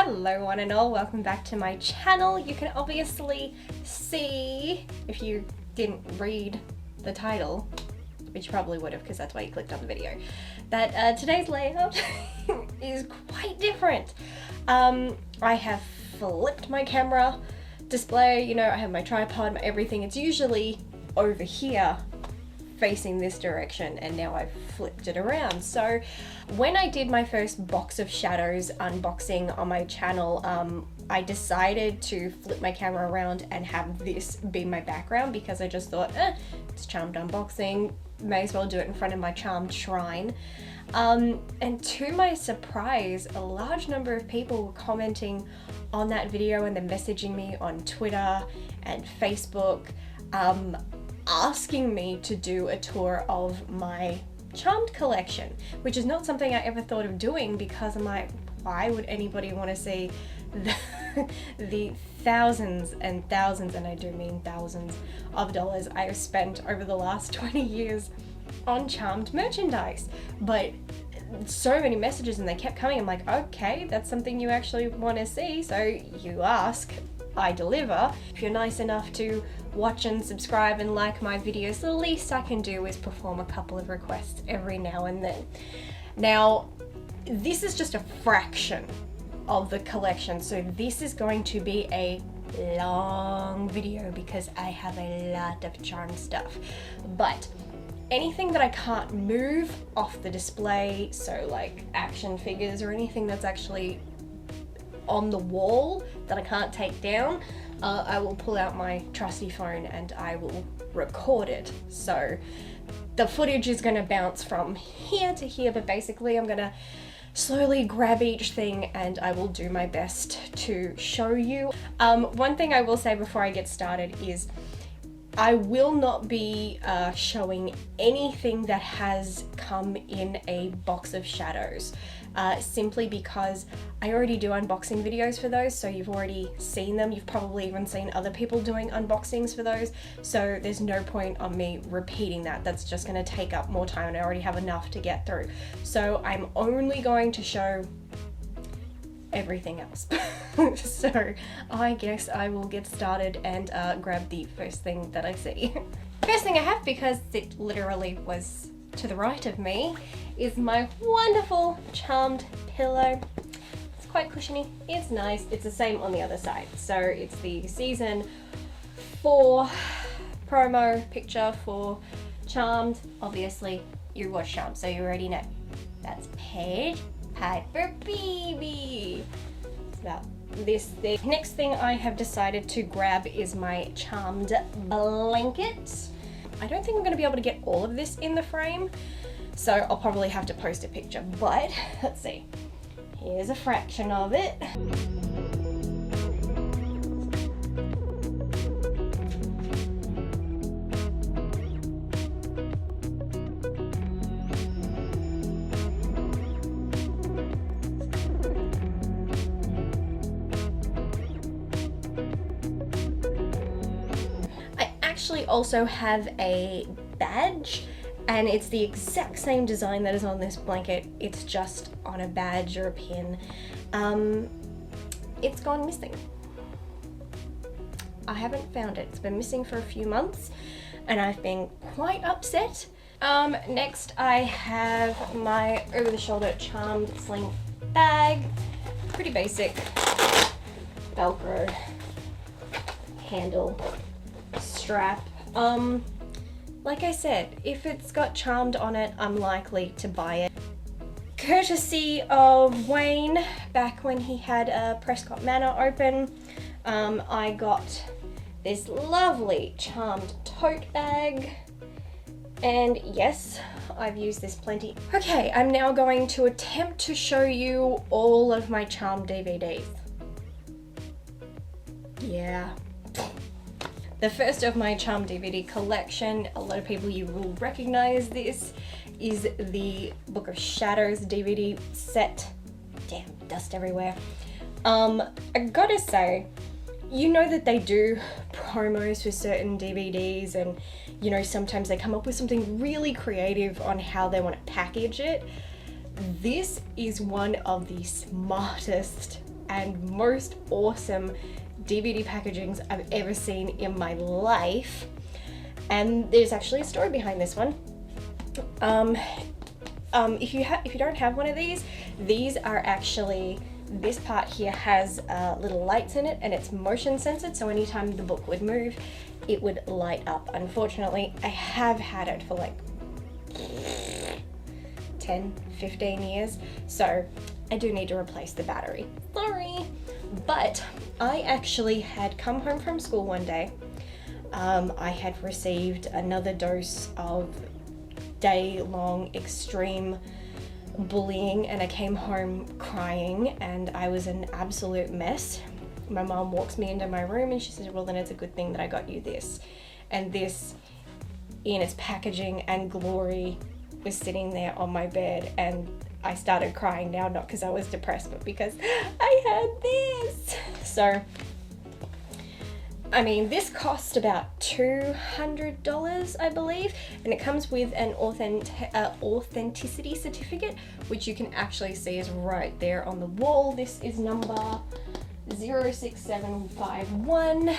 Hello one and all, welcome back to my channel. You can obviously see, if you didn't read the title, which you probably would have because that's why you clicked on the video, that today's layout is quite different. I have flipped my camera display, you know, I have my tripod, my everything. It's usually over here facing this direction, and now I've flipped it around. So when I did my first box of shadows unboxing on my channel, I decided to flip my camera around and have this be my background because I just thought, it's charmed unboxing, may as well do it in front of my charmed shrine. And to my surprise, a large number of people were commenting on that video and then messaging me on Twitter and Facebook, asking me to do a tour of my charmed collection, which is not something I ever thought of doing because I'm like, why would anybody want to see the thousands and thousands, and I do mean thousands of dollars I have spent over the last 20 years on charmed merchandise? But so many messages and they kept coming. I'm like, okay, that's something you actually want to see, so you ask, I deliver. If you're nice enough to watch and subscribe and like my videos, the least I can do is perform a couple of requests every now and then. Now, this is just a fraction of the collection, so this is going to be a long video because I have a lot of charmed stuff. But anything that I can't move off the display, so like action figures or anything that's actually on the wall that I can't take down, I will pull out my trusty phone and I will record it. So the footage is going to bounce from here to here, but basically I'm going to slowly grab each thing and I will do my best to show you. One thing I will say before I get started is I will not be showing anything that has come in a box of shadows, simply because I already do unboxing videos for those, so you've already seen them. You've probably even seen other people doing unboxings for those, so there's no point on me repeating that. That's just going to take up more time and I already have enough to get through. So I'm only going to show everything else. So I guess I will get started and grab the first thing that I see. First thing I have, because it literally was to the right of me, is my wonderful charmed pillow. It's quite cushiony, it's nice, it's the same on the other side. So it's the season 4 promo picture for Charmed. Obviously you watch Charmed, so you already know. That's Paige Piper Baby. It's about this thing. Next thing I have decided to grab is my charmed blanket. I don't think I'm going to be able to get all of this in the frame, so I'll probably have to post a picture, but let's see. Here's a fraction of it. Also have a badge, and it's the exact same design that is on this blanket, it's just on a badge or a pin. It's gone missing. I haven't found it. It's been missing for a few months and I've been quite upset. Next I have my over-the-shoulder charmed sling bag. Pretty basic. Velcro handle, strap. Like I said, if it's got charmed on it, I'm likely to buy it. Courtesy of Wayne, back when he had a Prescott Manor open, I got this lovely charmed tote bag. And yes, I've used this plenty. Okay, I'm now going to attempt to show you all of my charmed DVDs. Yeah. The first of my charmed DVD collection, a lot of people, you will recognize this, is the Book of Shadows DVD set. Damn, dust everywhere. I gotta say, you know that they do promos for certain DVDs, and you know, sometimes they come up with something really creative on how they want to package it. This is one of the smartest and most awesome DVD packagings I've ever seen in my life. And there's actually a story behind this one. If you don't have one of these are actually, this part here has little lights in it, and it's motion censored, so anytime the book would move, it would light up. Unfortunately, I have had it for like 10-15 years, so I do need to replace the battery. Sorry. But I actually had come home from school one day. I had received another dose of day-long extreme bullying, and I came home crying, and I was an absolute mess. My mom walks me into my room and she says, well, then it's a good thing that I got you this. And this, in its packaging and glory, was sitting there on my bed, and I started crying now, not because I was depressed, but because I had this. So, I mean, this cost about $200, I believe, and it comes with an authenticity certificate, which you can actually see is right there on the wall. This is number 06751.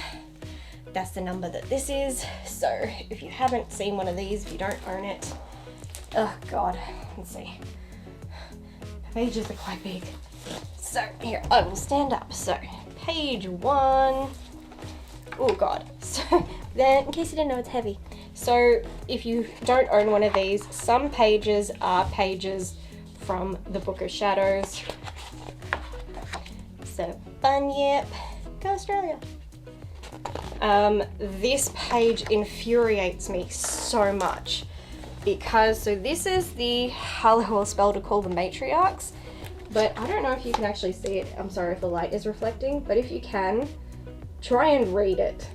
That's the number that this is. So if you haven't seen one of these, if you don't own it, oh God, let's see. The pages are quite big. So here, I will stand up. So page 1. Oh God. So then, in case you didn't know, it's heavy. So if you don't own one of these, some pages are pages from the Book of Shadows. So Bunyip, go Australia. This page infuriates me so much because, so this is the Halliwell spell to call the matriarchs, but I don't know if you can actually see it. I'm sorry if the light is reflecting, but if you can, try and read it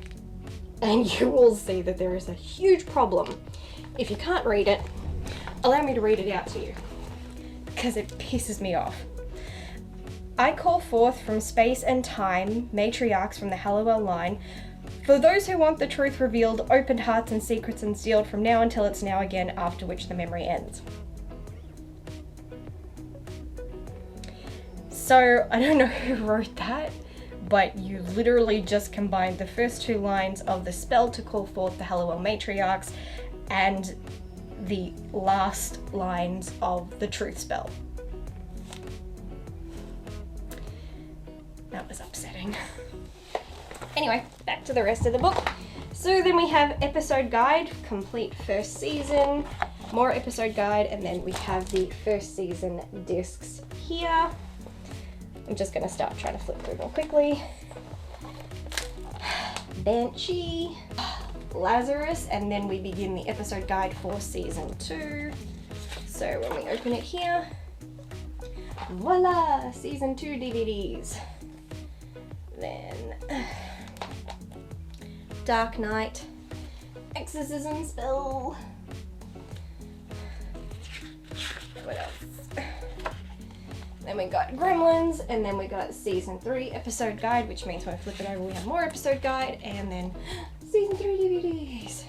and you will see that there is a huge problem. If you can't read it, allow me to read it out to you because it pisses me off. I call forth from space and time matriarchs from the Halliwell line. For those who want the truth revealed, opened hearts and secrets unsealed from now until it's now again, after which the memory ends. So, I don't know who wrote that, but you literally just combined the first 2 lines of the spell to call forth the Halliwell matriarchs and the last lines of the truth spell. That was upsetting. Anyway, back to the rest of the book. So then we have episode guide, complete first season, more episode guide, and then we have the first season discs here. I'm just going to start trying to flip through them quickly. Banshee, Lazarus, and then we begin the episode guide for season 2. So when we open it here, voila, season 2 DVDs. Then Dark Knight, Exorcism spell. What else? Then we got Gremlins, and then we got season 3 episode guide, which means when I flip it over we have more episode guide, and then season 3 DVDs.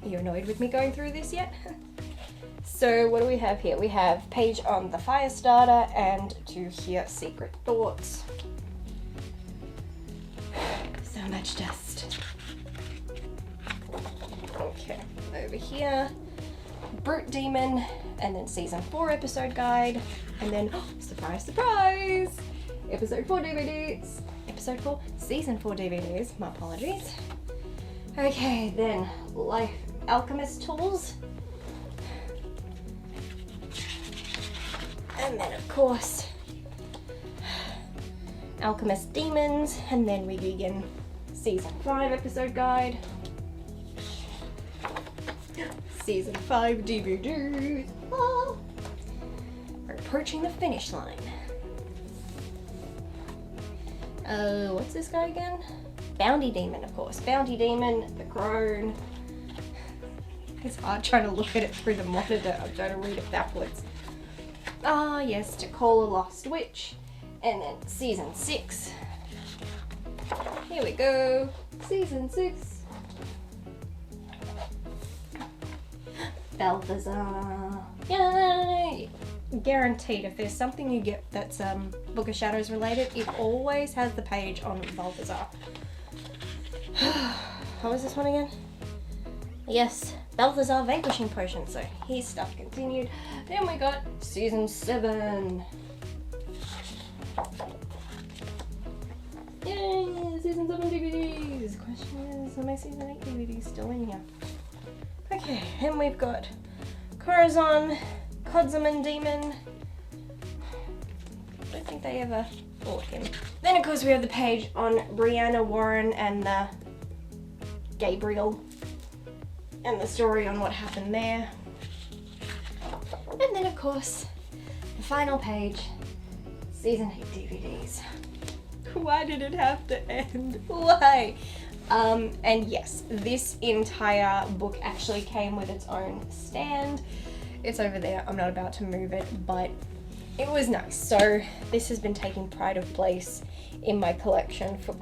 Are you annoyed with me going through this yet? So what do we have here? We have page on the Firestarter and To Hear Secret Thoughts. So much dust. Okay, over here, Brute Demon, and then season 4 episode guide, and then, oh, surprise, surprise, episode 4 DVDs, episode 4, season 4 DVDs, my apologies. Okay, then Life Alchemist Tools, and then of course Alchemist Demons, and then we begin season 5 episode guide, season 5 DVDs. Ah. We're approaching the finish line. What's this guy again? Bounty Demon, of course. Bounty Demon, The Crone. It's hard trying to look at it through the monitor. I'm trying to read it backwards. Ah, yes, To Call a Lost Witch. And then season 6. Here we go. Season 6. Balthazar. Yay! guaranteed, if there's something you get that's Book of Shadows related, it always has the page on Balthazar. What was this one again? Yes, Balthazar Vanquishing Potion. So his stuff continued. Then we got season 7. Yay, season 7 DVDs. Question is, are my season 8 DVDs still in here? Okay, and we've got Corazon, Codsaman Demon. I don't think they ever bought him. Then of course we have the page on Brianna Warren and Gabriel and the story on what happened there. And then of course the final page, season 8 DVDs. Why did it have to end? Why? And yes, this entire book actually came with its own stand. It's over there. I'm not about to move it, but it was nice. So this has been taking pride of place in my collection for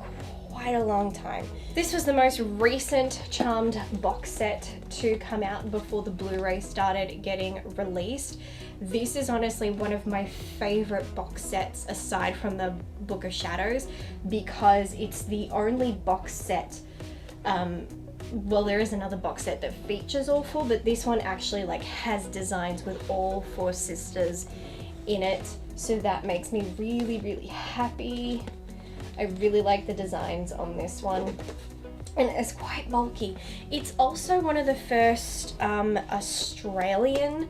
quite a long time. This was the most recent Charmed box set to come out before the Blu-ray started getting released. This is honestly one of my favorite box sets aside from the Book of Shadows, because it's the only box set, well, there is another box set that features all 4, but this one actually like has designs with all 4 sisters in it, so that makes me really, really happy. I really like the designs on this one, and it's quite bulky. It's also one of the first Australian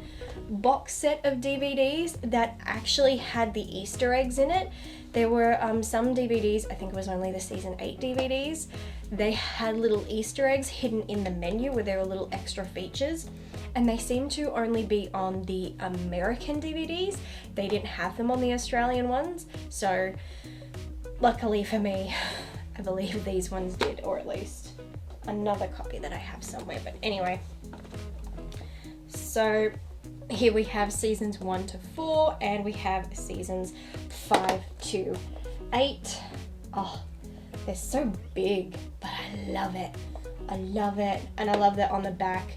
box set of DVDs that actually had the Easter eggs in it. There were some DVDs, I think it was only the season 8 DVDs, they had little Easter eggs hidden in the menu where there were little extra features, and they seem to only be on the American DVDs. They didn't have them on the Australian ones, so luckily for me, I believe these ones did, or at least another copy that I have somewhere. But anyway, so here we have seasons 1 to 4, and we have seasons 5 to 8. Oh, they're so big, but I love it. I love it, and I love that on the back,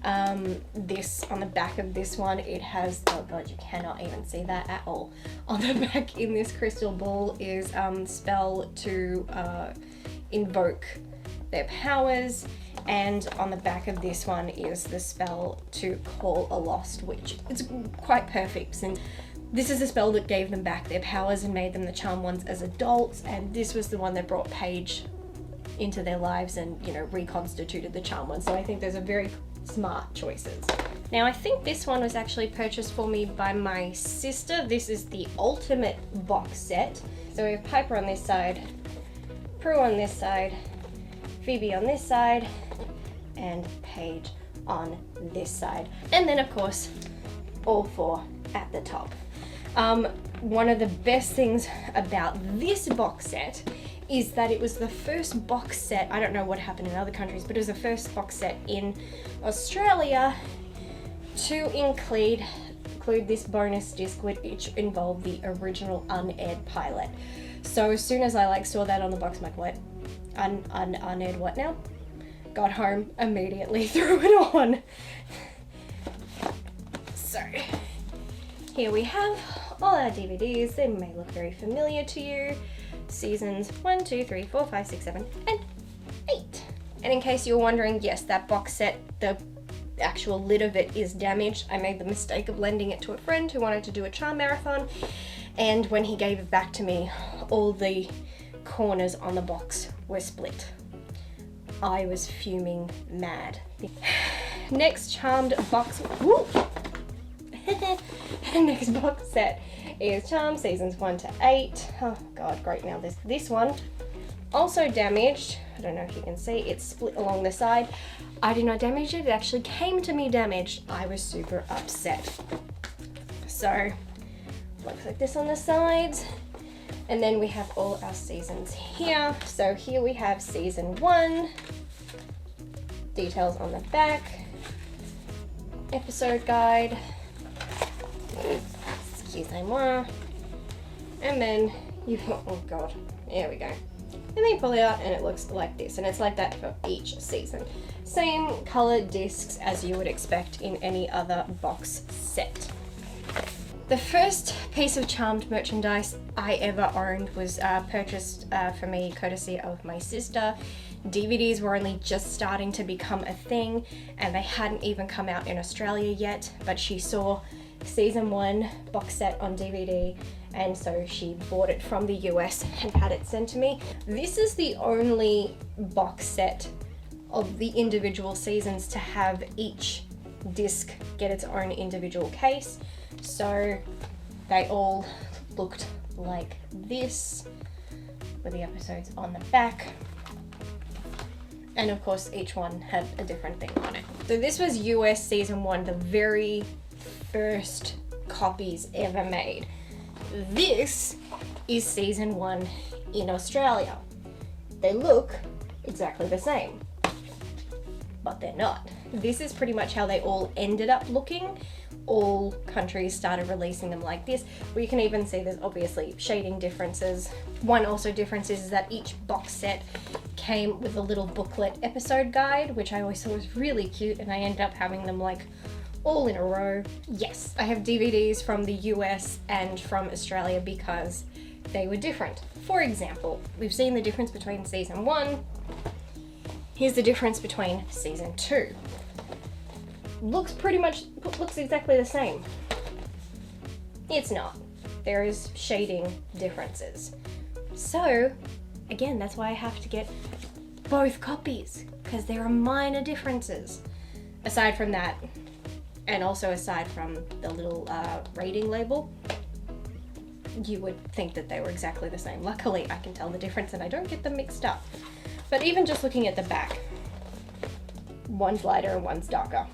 on the back of this one, it has, oh god, you cannot even see that at all. On the back in this crystal ball is spell to invoke their powers, and on the back of this one is the spell to call a lost witch. It's quite perfect, since this is the spell that gave them back their powers and made them the charmed ones as adults, and this was the one that brought Paige into their lives and, you know, reconstituted the charmed ones. So I think those are very smart choices. Now I think this one was actually purchased for me by my sister. This is the ultimate box set. So we have Piper on this side, Prue on this side, Phoebe on this side, and Paige on this side. And then of course, all 4 at the top. One of the best things about this box set is that it was the first box set, I don't know what happened in other countries, but it was the first box set in Australia to include this bonus disc, which involved the original unaired pilot. So as soon as I saw that on the box, I'm like, what? Unaired what now? Got home, immediately threw it on. So here we have all our DVDs. They may look very familiar to you. Seasons 1, 2, 3, 4, 5, 6, 7, and 8. And in case you're wondering, yes, that box set, the actual lid of it is damaged. I made the mistake of lending it to a friend who wanted to do a charm marathon, and when he gave it back to me, all the corners on the box were split. I was fuming mad. Next charmed box, next box set is Charmed seasons 1 to 8. Oh god, great. Now this one also damaged. I don't know if you can see, it's split along the side. I did not damage it, it actually came to me damaged. I was super upset. So looks like this on the sides, and then we have all our seasons here. So here we have season 1, details on the back, episode guide, excusez-moi, and then you, oh god, there we go. And then you pull it out and it looks like this, and it's like that for each season. Same colored discs as you would expect in any other box set. The first piece of Charmed merchandise I ever owned was purchased for me courtesy of my sister. DVDs were only just starting to become a thing, and they hadn't even come out in Australia yet, but she saw season 1 box set on DVD, and so she bought it from the US and had it sent to me. This is the only box set of the individual seasons to have each disc get its own individual case. So they all looked like this, with the episodes on the back. And of course, each one had a different thing on it. So this was US season 1, the very first copies ever made. This is season 1 in Australia. They look exactly the same, but they're not. This is pretty much how they all ended up looking. All countries started releasing them like this. We can even see there's obviously shading differences. One also difference is that each box set came with a little booklet episode guide, which I always thought was really cute, and I ended up having them like all in a row. Yes, I have DVDs from the US and from Australia because they were different. For example, we've seen the difference between season 1. Here's the difference between season 2. Looks exactly the same. It's not. There is shading differences. So, again, that's why I have to get both copies, because there are minor differences. Aside from that, and also aside from the little rating label, you would think that they were exactly the same. Luckily, I can tell the difference and I don't get them mixed up. But even just looking at the back, one's lighter and one's darker.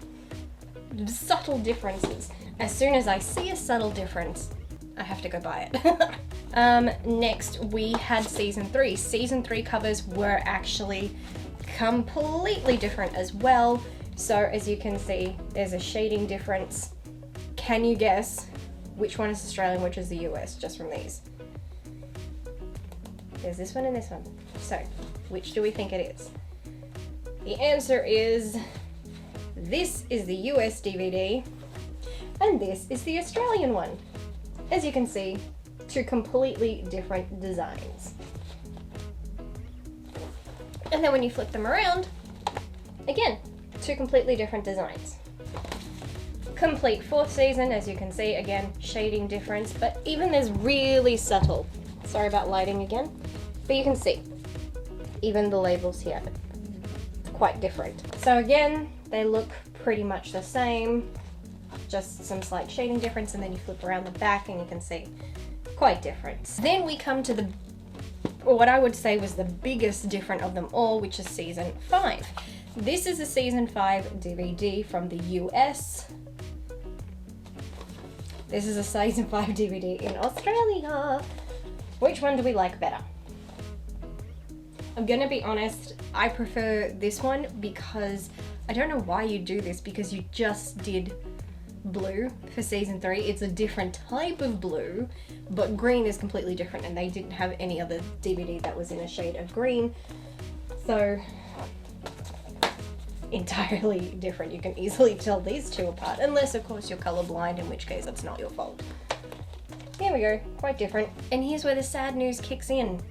Subtle differences. As soon as I see a subtle difference, I have to go buy it. Next, we had season 3. Season 3 covers were actually completely different as well. So as you can see, there's a shading difference. Can you guess which one is Australian, which is the US, just from these? There's this one and this one. So, which do we think it is? The answer is, this is the US DVD, and this is the Australian one. As you can see, two completely different designs. And then when you flip them around, again, two completely different designs. Complete 4th season, as you can see, again, shading difference, but even there's really subtle. Sorry about lighting again, but you can see, even the labels here, quite different. So again, they look pretty much the same, just some slight shading difference, and then you flip around the back and you can see quite different. Then we come to what I would say was the biggest difference of them all, which is season 5. This is a season 5 DVD from the US. This is a season 5 DVD in Australia. Which one do we like better? I'm gonna be honest, I prefer this one because I don't know why you do this, because you just did blue for season 3. It's a different type of blue, but green is completely different, and they didn't have any other DVD that was in a shade of green. So, entirely different. You can easily tell these two apart, unless of course you're colorblind, in which case it's not your fault. Here we go, quite different. And here's where the sad news kicks in.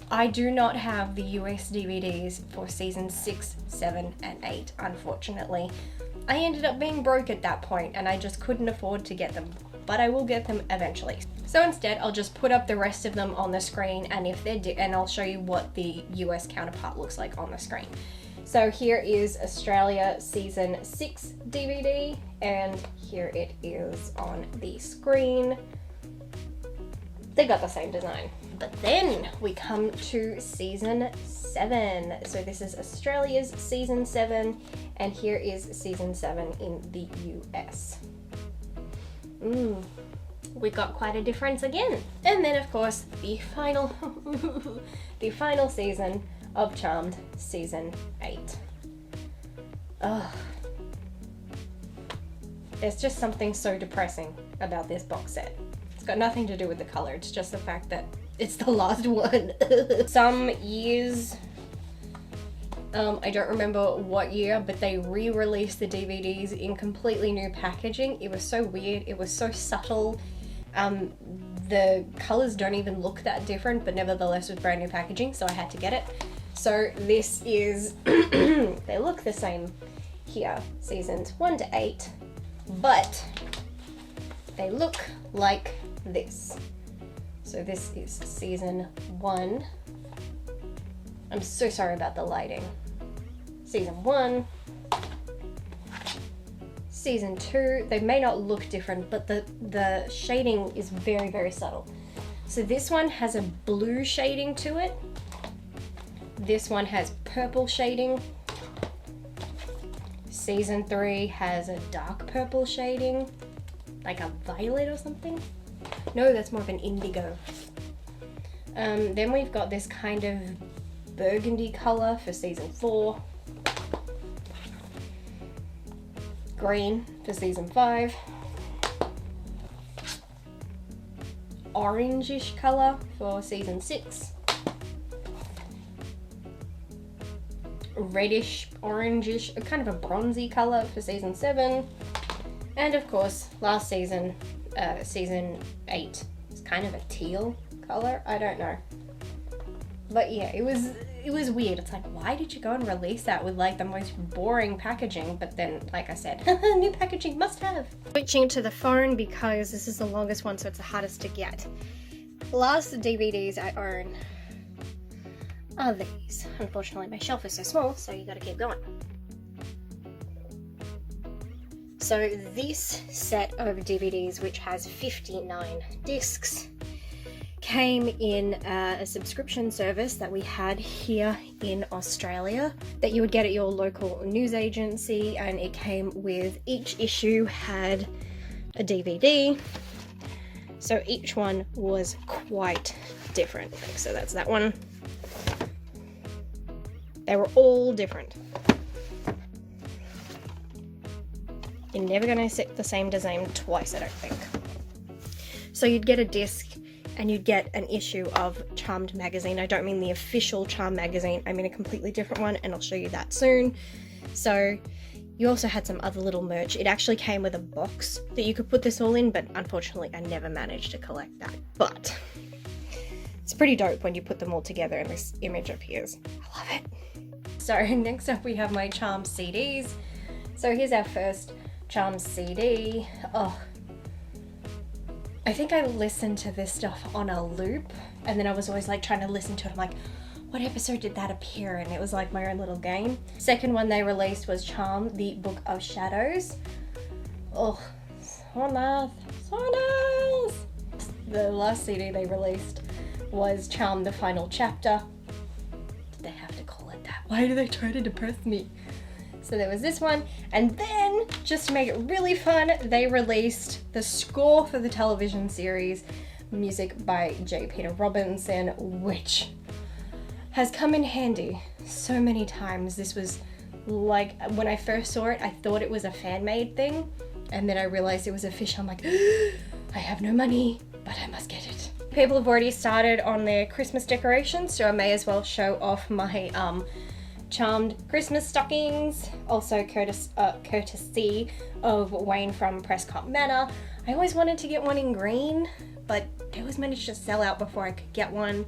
I do not have the US DVDs for season 6, 7, and 8, unfortunately. I ended up being broke at that point, and I just couldn't afford to get them, but I will get them eventually. So instead, I'll just put up the rest of them on the screen, and if they're and I'll show you what the US counterpart looks like on the screen. So here is Australia season 6 DVD, and here it is on the screen. They got the same design. But then we come to season 7. So this is Australia's season 7, and here is season 7 in the US. We got quite a difference again. And then of course the final the final season of Charmed, season 8. Ugh. There's just something so depressing about this box set. It's got nothing to do with the color, it's just the fact that it's the last one. Some years I don't remember what year, but they re-released the DVDs in completely new packaging. It was so weird. It was so subtle. The colors don't even look that different, but nevertheless with brand new packaging, so I had to get it. So this is, they look the same here, seasons 1 to 8, but they look like this. So this is season 1. I'm so sorry about the lighting. Season 1. Season 2. They may not look different, but the shading is very, very subtle. So this one has a blue shading to it. This one has purple shading. Season 3 has a dark purple shading, like a violet or something. No, that's more of an indigo. Then we've got this kind of burgundy color for season 4. Green for season 5. Orangish color for season 6. Reddish, orangish, kind of a bronzy color for season 7. And of course, last season, season 8, it's kind of a teal color. I don't know. But yeah, it was weird. It's like, why did you go and release that with like the most boring packaging? But then, like I said, new packaging must have. Switching to the phone because this is the longest one, so it's the hardest to get. Last DVDs I own are these. Unfortunately, my shelf is so small, so you gotta keep going. So this set of DVDs, which has 59 discs, came in a subscription service that we had here in Australia that you would get at your local news agency, and it came with each issue had a DVD. So each one was quite different. So that's that one. They were all different. You're never going to set the same design twice, I don't think. So you'd get a disc and you'd get an issue of Charmed magazine. I don't mean the official Charmed magazine, I mean a completely different one, and I'll show you that soon. So you also had some other little merch. It actually came with a box that you could put this all in, but unfortunately I never managed to collect that. But it's pretty dope when you put them all together and this image appears. I love it. So next up we have my Charmed CDs. So here's our first Charmed CD. Oh, I think I listened to this stuff on a loop, and then I was always like trying to listen to it. I'm like, what episode did that appear in? It was like my own little game. Second one they released was Charmed, the Book of Shadows. Oh, so nice, so nice. The last CD they released was Charmed, the Final Chapter. Did they have to call it that? Why do they try to depress me? So there was this one, and then, just to make it really fun, they released the score for the television series, music by J. Peter Robinson, which has come in handy so many times. This was like, when I first saw it, I thought it was a fan-made thing, and then I realized it was official. I'm like, I have no money, but I must get it. People have already started on their Christmas decorations, so I may as well show off my Charmed Christmas stockings, also courtesy of Wayne from Prescott Manor. I always wanted to get one in green, but they always managed to sell out before I could get one.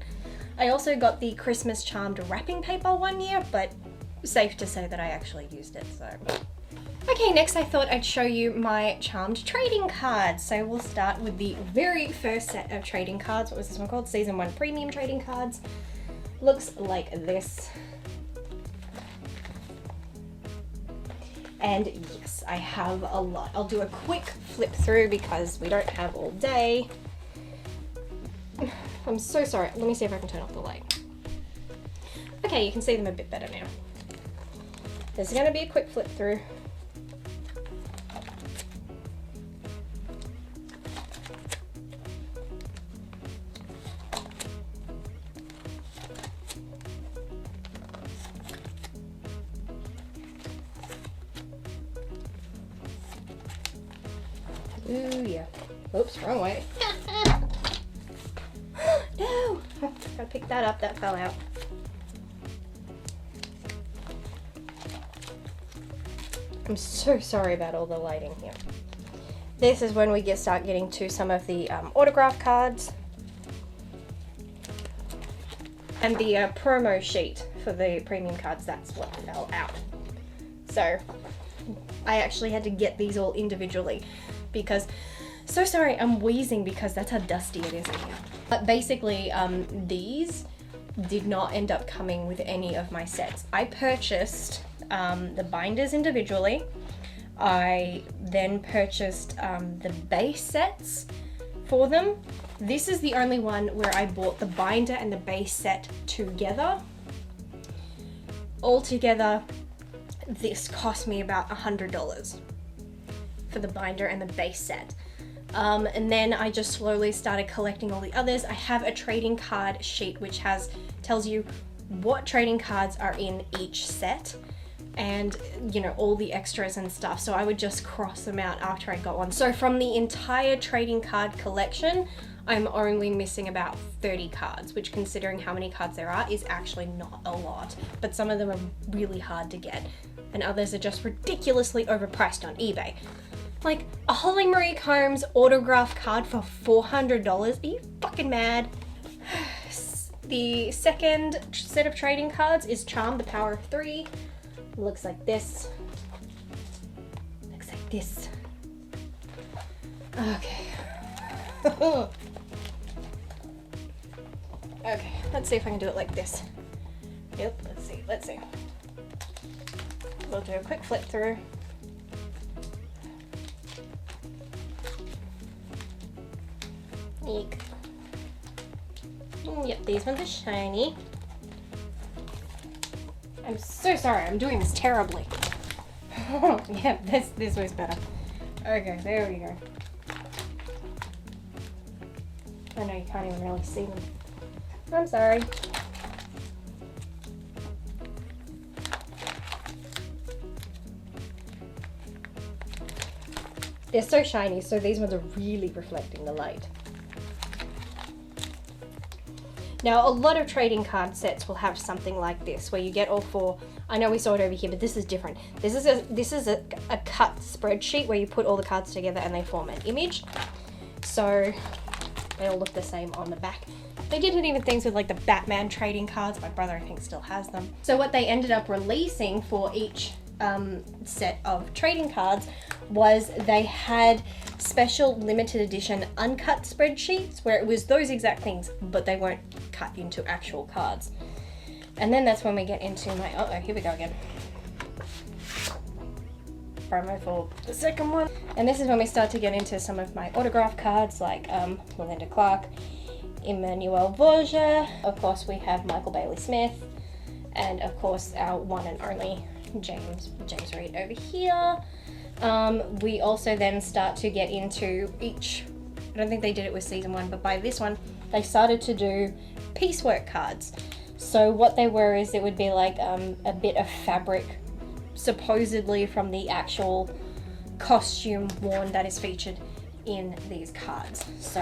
I also got the Christmas Charmed wrapping paper one year, but safe to say that I actually used it, so. Okay, next I thought I'd show you my Charmed trading cards. So we'll start with the very first set of trading cards. What was this one called? Season 1 Premium Trading Cards. Looks like this. And yes, I have a lot. I'll do a quick flip through because we don't have all day. I'm so sorry. Let me see if I can turn off the light. Okay, you can see them a bit better now. This is going to be a quick flip through. Ooh, yeah. Oops, wrong way. No! Gotta pick that up, that fell out. I'm so sorry about all the lighting here. This is when we start getting to some of the autograph cards and the promo sheet for the premium cards. That's what fell out. So I actually had to get these all individually because, so sorry, I'm wheezing because that's how dusty it is in here. But basically, these did not end up coming with any of my sets. I purchased the binders individually. I then purchased the base sets for them. This is the only one where I bought the binder and the base set together. Altogether, this cost me about $100 for the binder and the base set. And then I just slowly started collecting all the others. I have a trading card sheet which tells you what trading cards are in each set and, you know, all the extras and stuff. So I would just cross them out after I got one. So from the entire trading card collection, I'm only missing about 30 cards, which, considering how many cards there are, is actually not a lot. But some of them are really hard to get, and others are just ridiculously overpriced on eBay. Like a Holly Marie Combs autograph card for $400. Are you fucking mad? The second set of trading cards is Charm, the Power of 3. Looks like this. Looks like this. Okay. Okay, let's see if I can do it like this. Yep, let's see. We'll do a quick flip through. Eek. Yep, these ones are shiny. I'm so sorry, I'm doing this terribly. Yeah, this was better. Okay, there we go. I know you can't even really see them. I'm sorry. They're so shiny, so these ones are really reflecting the light. Now, a lot of trading card sets will have something like this, where you get all four. I know we saw it over here, but this is different. This is a cut spreadsheet where you put all the cards together and they form an image. So they all look the same on the back. They did even things with like the Batman trading cards. My brother, I think, still has them. So what they ended up releasing for each set of trading cards was they had special limited edition uncut spreadsheets where it was those exact things, but they weren't cut into actual cards. And then that's when we get into my, here we go again. Promo for the second one. And this is when we start to get into some of my autograph cards, like Melinda Clark, Emmanuel Vosger. Of course, we have Michael Bailey Smith, and of course our one and only James Reid over here. We also then start to get into each, I don't think they did it with season one, but by this one they started to do piecework cards. So what they were is it would be like a bit of fabric, supposedly from the actual costume worn, that is featured in these cards. So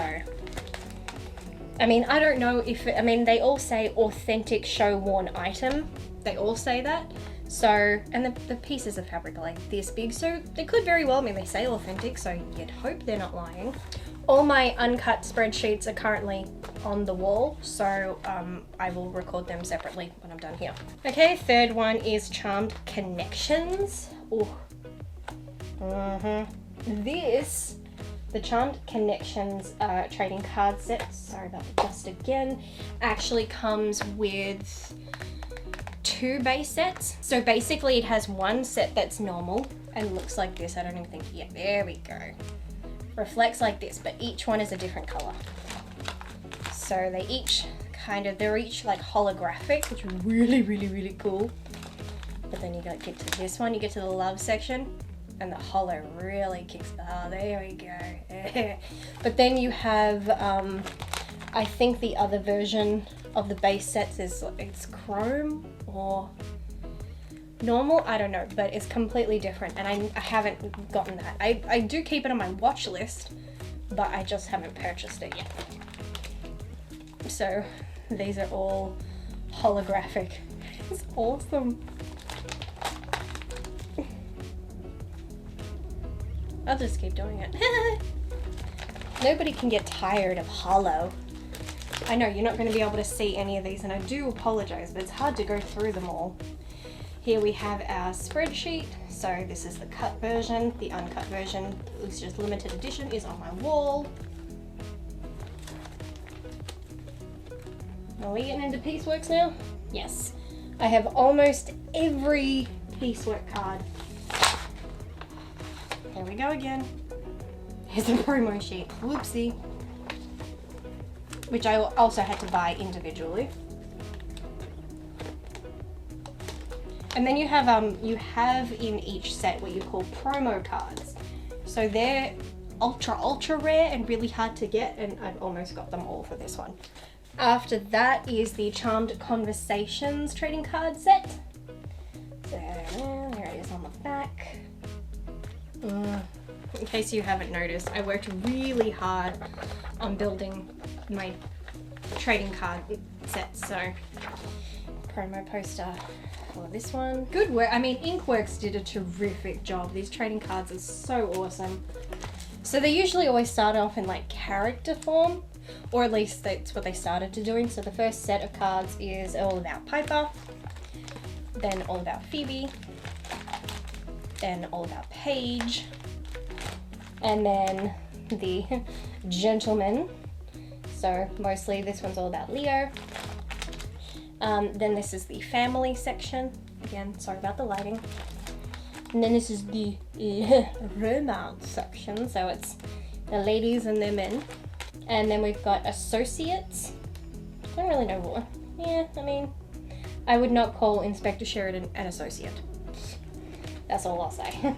I mean, I don't know if, I mean, they all say authentic show worn item. They all say that. So, and the pieces of fabric are like this big, so they could very well, I mean, they say authentic, so you'd hope they're not lying. All my uncut spreadsheets are currently on the wall, so I will record them separately when I'm done here. Okay, third one is Charmed Connections. Ooh. The Charmed Connections trading card set, sorry about the dust again, actually comes with 2 base sets. So basically it has one set that's normal and looks like this. I don't even think, yeah, there we go. Reflects like this, but each one is a different color. So they each they're each like holographic, which is really, really, really cool. But then you get to this one, you get to the love section, and the holo really kicks, there we go. But then you have, I think the other version of the base sets is, it's chrome or normal, I don't know, but it's completely different, and I haven't gotten that. I do keep it on my watch list, but I just haven't purchased it yet. So these are all holographic. It's awesome. I'll just keep doing it. Nobody can get tired of hollow. I know you're not going to be able to see any of these, and I do apologize, but it's hard to go through them all. Here we have our spreadsheet. So this is the cut version. The uncut version, it's just limited edition, is on my wall. Are we getting into pieceworks now? Yes. I have almost every piecework card. There we go again. Here's a promo sheet. Whoopsie. Which I also had to buy individually. And then you have in each set what you call promo cards. So they're ultra rare and really hard to get, and I've almost got them all for this one. After that is the Charmed Conversations trading card set. So there it is on the back. In case you haven't noticed, I worked really hard on building my trading card set. So promo poster for this one. Good work. I mean, Inkworks did a terrific job. These trading cards are so awesome. So they usually always start off in like character form, or at least that's what they started to doing. So the first set of cards is all about Piper, then all about Phoebe, then all about Paige, and then the gentleman. So mostly this one's all about Leo. Then this is the family section. Again, sorry about the lighting. And then this is the romance section. So it's the ladies and their men. And then we've got associates. I don't really know what. Yeah, I mean, I would not call Inspector Sheridan an associate. That's all I'll say.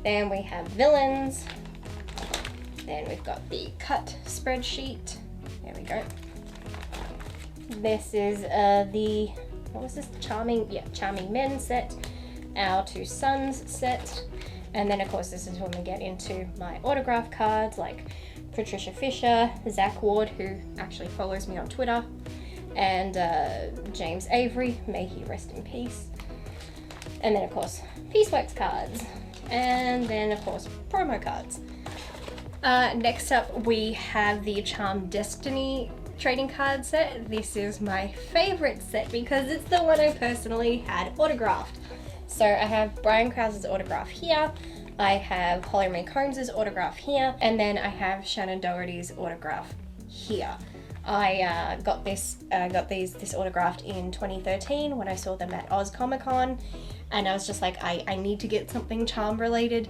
Then we have villains. Then we've got the cut spreadsheet. There we go. This is what was this? Charming Men set. Our Two Sons set. And then of course this is when we get into my autograph cards like Patricia Fisher, Zach Ward, who actually follows me on Twitter, and James Avery, may he rest in peace. And then of course pieceworks cards, and then of course promo cards. Next up we have the Charmed Destiny trading card set. This is my favorite set because it's the one I personally had autographed. So I have Brian Krause's autograph here, I have Holly Mae Combs' autograph here, and then I have Shannon Doherty's autograph here. I got this autographed in 2013 when I saw them at Oz Comic Con, and I was just like, I need to get something Charm related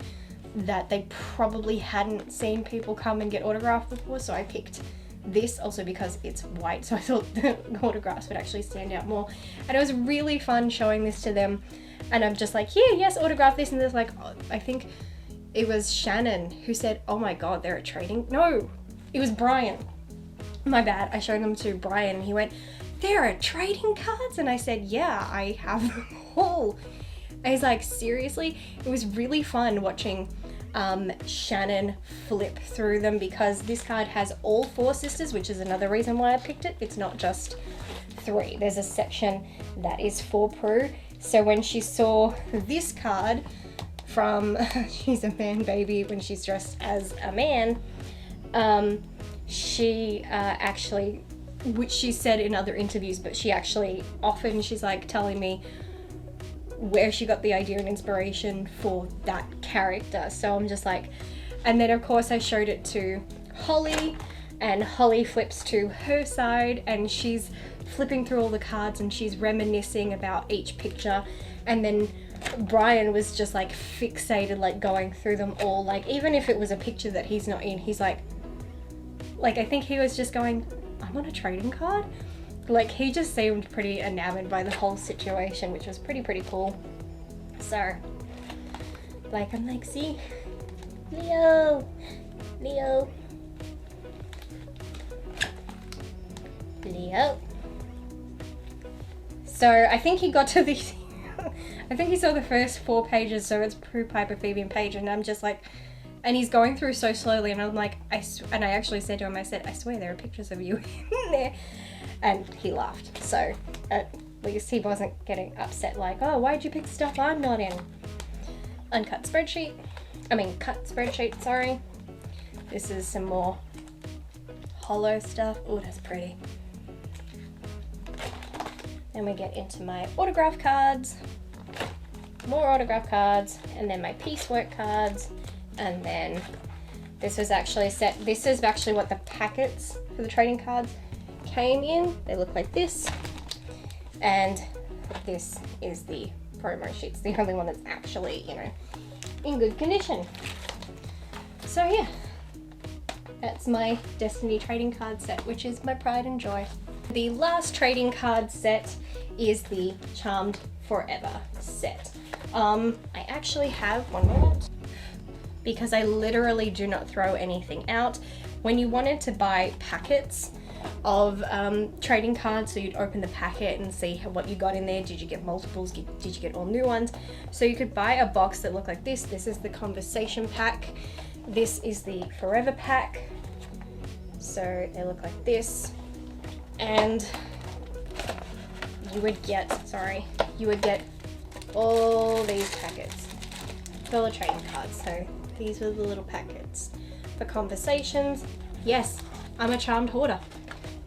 that they probably hadn't seen people come and get autographed before, so I picked this also because it's white, so I thought the autographs would actually stand out more. And it was really fun showing this to them, and I'm just like, here, yes, autograph this, and there's like, I think it was Shannon who said, oh my god, they're a trading, no, it was Brian, my bad. I showed them to Brian and he went, there are trading cards? And I said, yeah, I have them all. And he's like, seriously? It was really fun watching Shannon flip through them because this card has all 4 sisters, which is another reason why I picked it. It's not just 3. There's a section that is for Prue. So when she saw this card from she's a man baby when she's dressed as a man, she actually, which she said in other interviews, but she actually often, she's like telling me where she got the idea and inspiration for that character. So I'm just like, and then of course I showed it to Holly, and Holly flips to her side and she's flipping through all the cards and she's reminiscing about each picture, and then Brian was just like fixated, like going through them all, like even if it was a picture that he's not in, he's like I think he was just going, I'm on a trading card. Like he just seemed pretty enamored by the whole situation, which was pretty cool. So like I'm like, see, Leo. So I think he got to these I think he saw the first 4 pages, so it's Prue, Piper, Phoebe, and Paige, and I'm just like, and he's going through so slowly, and I'm like, and I actually said to him, I said, I swear there are pictures of you in there, and he laughed. So at least he wasn't getting upset like, oh, why'd you pick stuff I'm not in? Uncut spreadsheet, cut spreadsheet, sorry. This is some more hollow stuff. Oh, that's pretty. Then we get into my autograph cards, more autograph cards, and then my piecework cards, and then this was actually set. This is actually what the packets for the trading cards came in. They look like this, and this is the promo sheets, the only one that's actually, you know, in good condition. So yeah, that's my Destiny trading card set, which is my pride and joy. The last trading card set is the Charmed Forever set. I actually have, one moment, because I literally do not throw anything out. When you wanted to buy packets of trading cards, so you'd open the packet and see what you got in there. Did you get multiples? Did you get all new ones? So you could buy a box that looked like this. This is the Conversation pack. This is the Forever pack. So they look like this. And you would get, all these packets full of trading cards. So these were the little packets for Conversations. Yes, I'm a Charmed hoarder.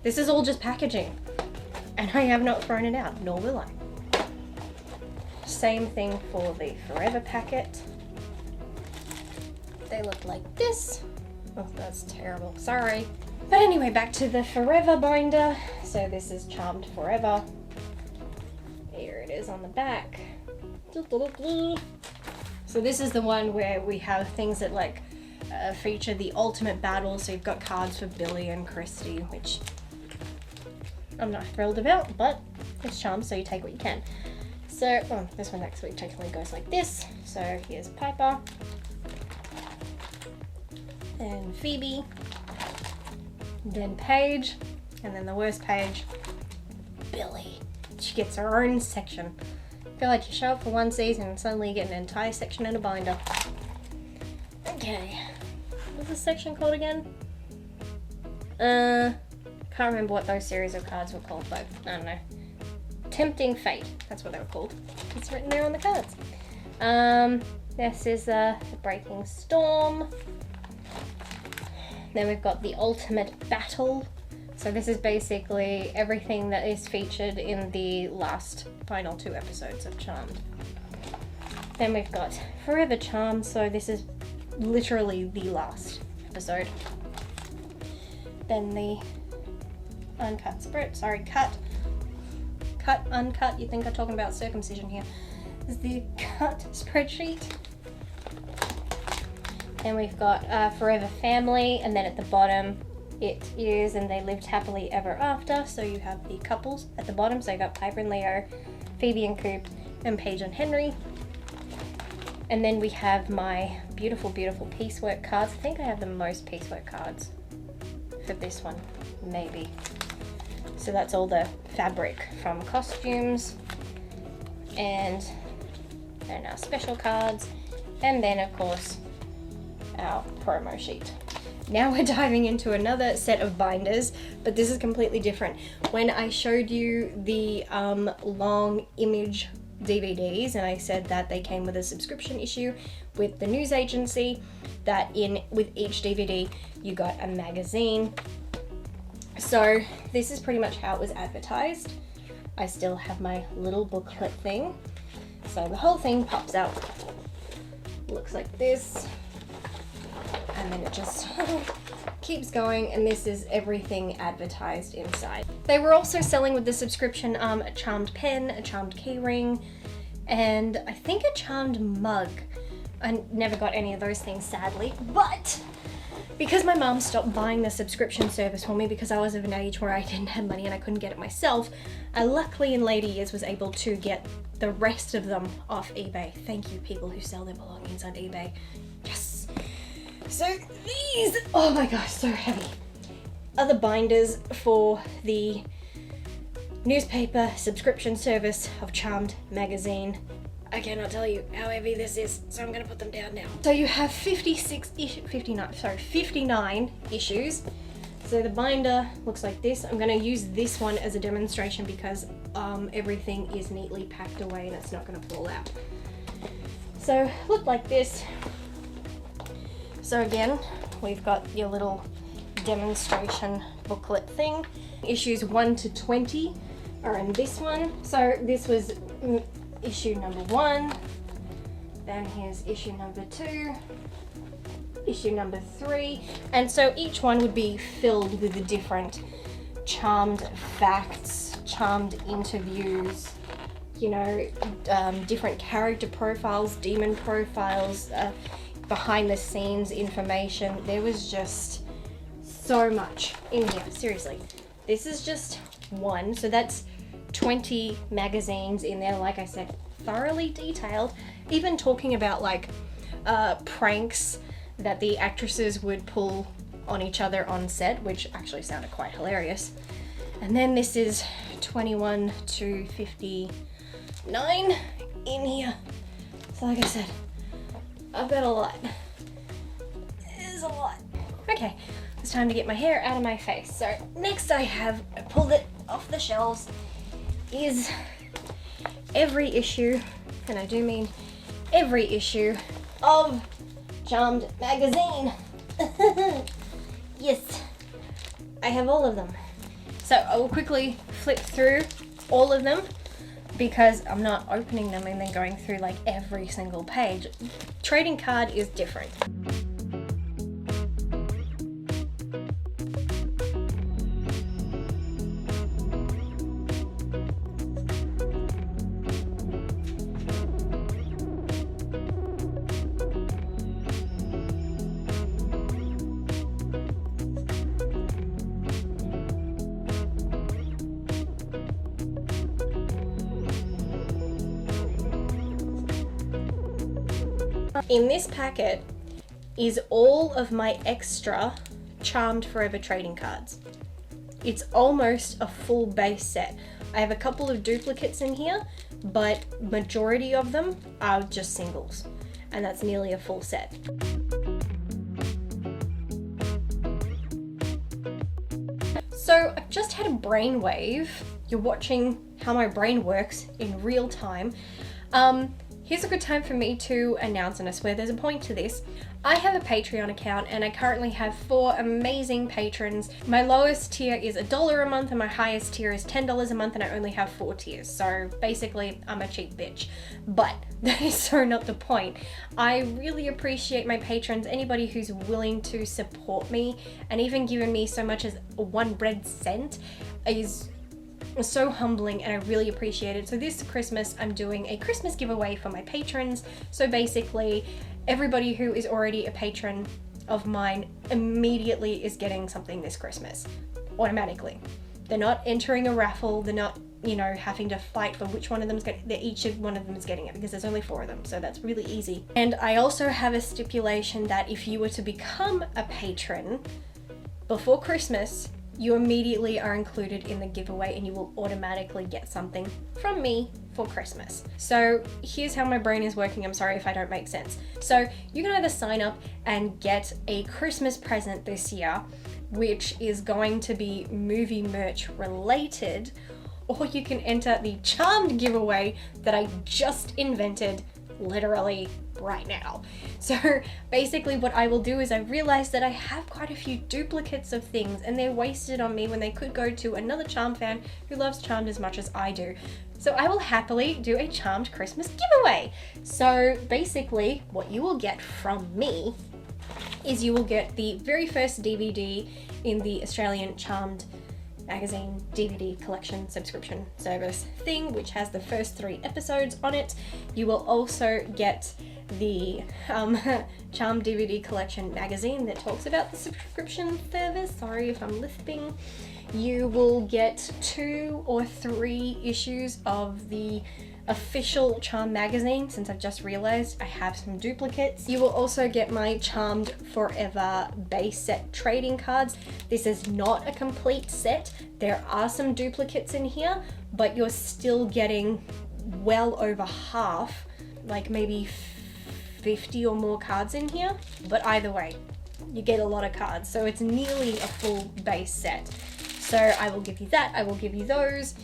This is all just packaging, and I have not thrown it out, nor will I. Same thing for the Forever packet. They look like this. Oh, that's terrible, sorry. But anyway, back to the Forever binder. So this is Charmed Forever. Here it is on the back. So this is the one where we have things that like feature the ultimate battle. So you've got cards for Billy and Christy, which I'm not thrilled about, but it's Charmed, so you take what you can. So this one actually technically goes like this. So here's Piper and Phoebe, then Paige, and then the worst Paige, Billy. She gets her own section. I feel like you show up for one season and suddenly you get an entire section in a binder. Okay, what's this section called again? Can't remember what those series of cards were called, but I don't know. Tempting Fate, that's what they were called. It's written there on the cards. This is the Breaking Storm. Then we've got the Ultimate Battle. So this is basically everything that is featured in the last final 2 episodes of Charmed. Then we've got Forever Charmed, so this is literally the last episode. Then the uncut spread, sorry, uncut, you think I'm talking about circumcision here. This is the cut spreadsheet. Then we've got Forever Family, and then at the bottom it is And They Lived Happily Ever After. So you have the couples at the bottom. So you got Piper and Leo, Phoebe and Coop, and Paige and Henry. And then we have my beautiful, beautiful piecework cards. I think I have the most piecework cards for this one, maybe. So that's all the fabric from costumes and our special cards. And then of course our promo sheet. Now we're diving into another set of binders, but this is completely different. When I showed you the long image DVDs and I said that they came with a subscription issue with the news agency, that with each DVD you got a magazine. So this is pretty much how it was advertised. I still have my little booklet thing. So the whole thing pops out, looks like this. And then it just keeps going, and this is everything advertised inside. They were also selling with the subscription a Charmed pen, a Charmed keyring, and I think a Charmed mug. I never got any of those things, sadly, but because my mum stopped buying the subscription service for me because I was of an age where I didn't have money and I couldn't get it myself, I luckily in later years was able to get the rest of them off eBay. Thank you, people who sell their belongings on eBay. Yes! So these, oh my gosh, so heavy, are the binders for the newspaper subscription service of Charmed magazine. I cannot tell you how heavy this is, so I'm going to put them down now. So you have 59 issues. So the binder looks like this. I'm going to use this one as a demonstration because everything is neatly packed away and it's not going to fall out. So look like this. So again, we've got your little demonstration booklet thing. Issues 1 to 20 are in this one. So this was issue number 1. Then here's issue number 2. Issue number 3. And so each one would be filled with the different charmed facts, charmed interviews, you know, different character profiles, demon profiles, behind the scenes information. There was just so much in here, seriously. This is just one, so that's 20 magazines in there, like I said, thoroughly detailed, even talking about like pranks that the actresses would pull on each other on set, which actually sounded quite hilarious. And then this is 21 to 59 in here. So like I said, I've got a lot. It is a lot. Okay, it's time to get my hair out of my face. So next I pulled it off the shelves, is every issue, and I do mean every issue, of Charmed magazine. Yes, I have all of them. So I will quickly flip through all of them because I'm not opening them and then going through like every single page. Trading card is different. In this packet is all of my extra Charmed Forever trading cards. It's almost a full base set. I have a couple of duplicates in here, but majority of them are just singles, and that's nearly a full set. So I've just had a brainwave. You're watching how my brain works in real time. Here's a good time for me to announce, and I swear there's a point to this. I have a Patreon account and I currently have 4 amazing patrons. My lowest tier is $1 a month and my highest tier is $10 a month, and I only have 4 tiers. So basically I'm a cheap bitch, but that is so not the point. I really appreciate my patrons, anybody who's willing to support me, and even giving me so much as 1 red cent is so humbling, and I really appreciate it. So this Christmas I'm doing a Christmas giveaway for my patrons. So basically everybody who is already a patron of mine immediately is getting something this Christmas automatically. They're not entering a raffle, they're not, you know, having to fight for which one of them's getting, each one of them is getting it, because there's only 4 of them, so that's really easy. And I also have a stipulation that if you were to become a patron before Christmas, you immediately are included in the giveaway and you will automatically get something from me for Christmas. So here's how my brain is working. I'm sorry if I don't make sense. So you can either sign up and get a Christmas present this year, which is going to be movie merch related, or you can enter the Charmed giveaway that I just invented literally right now. So basically what I will do is I realized that I have quite a few duplicates of things and they're wasted on me when they could go to another Charmed fan who loves Charmed as much as I do. So I will happily do a Charmed Christmas giveaway. So basically what you will get from me is you will get the very first DVD in the Australian Charmed magazine DVD collection subscription service thing, which has the first 3 episodes on it. You will also get the Charmed DVD collection magazine that talks about the subscription service. Sorry if I'm lisping. You will get 2 or 3 issues of the official Charmed magazine, since I've just realized I have some duplicates. You will also get my Charmed Forever base set trading cards. This is not a complete set. There are some duplicates in here, but you're still getting well over half, like maybe 50 or more cards in here. But either way, you get a lot of cards, so it's nearly a full base set. So I will give you that, I will give you those.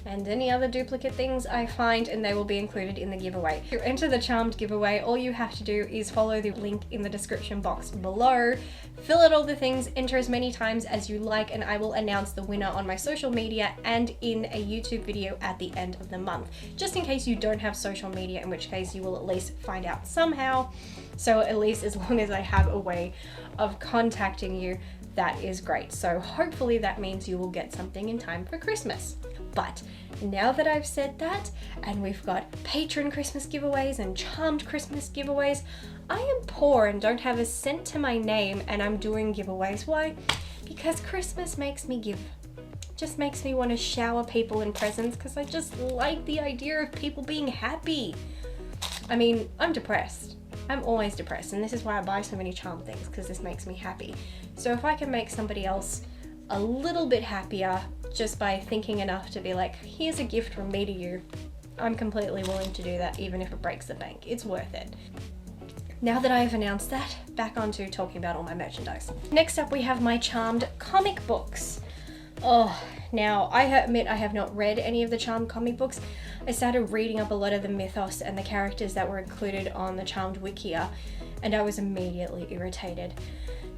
and any other duplicate things I find, and they will be included in the giveaway. To enter the Charmed giveaway, all you have to do is follow the link in the description box below, fill out all the things, enter as many times as you like, and I will announce the winner on my social media and in a YouTube video at the end of the month, just in case you don't have social media, in which case you will at least find out somehow. So at least as long as I have a way of contacting you, that is great. So hopefully that means you will get something in time for Christmas. But now that I've said that, and we've got patron Christmas giveaways and Charmed Christmas giveaways, I am poor and don't have a cent to my name, and I'm doing giveaways. Why? Because Christmas makes me give. Just makes me want to shower people in presents, because I just like the idea of people being happy. I mean, I'm depressed. I'm always depressed, and this is why I buy so many Charmed things, because this makes me happy. So if I can make somebody else a little bit happier just by thinking enough to be like, here's a gift from me to you, I'm completely willing to do that, even if it breaks the bank. It's worth it. Now that I've announced that, back on to talking about all my merchandise. Next up, we have my Charmed comic books. Oh, now I admit I have not read any of the Charmed comic books. I started reading up a lot of the mythos and the characters that were included on the Charmed Wikia, and I was immediately irritated,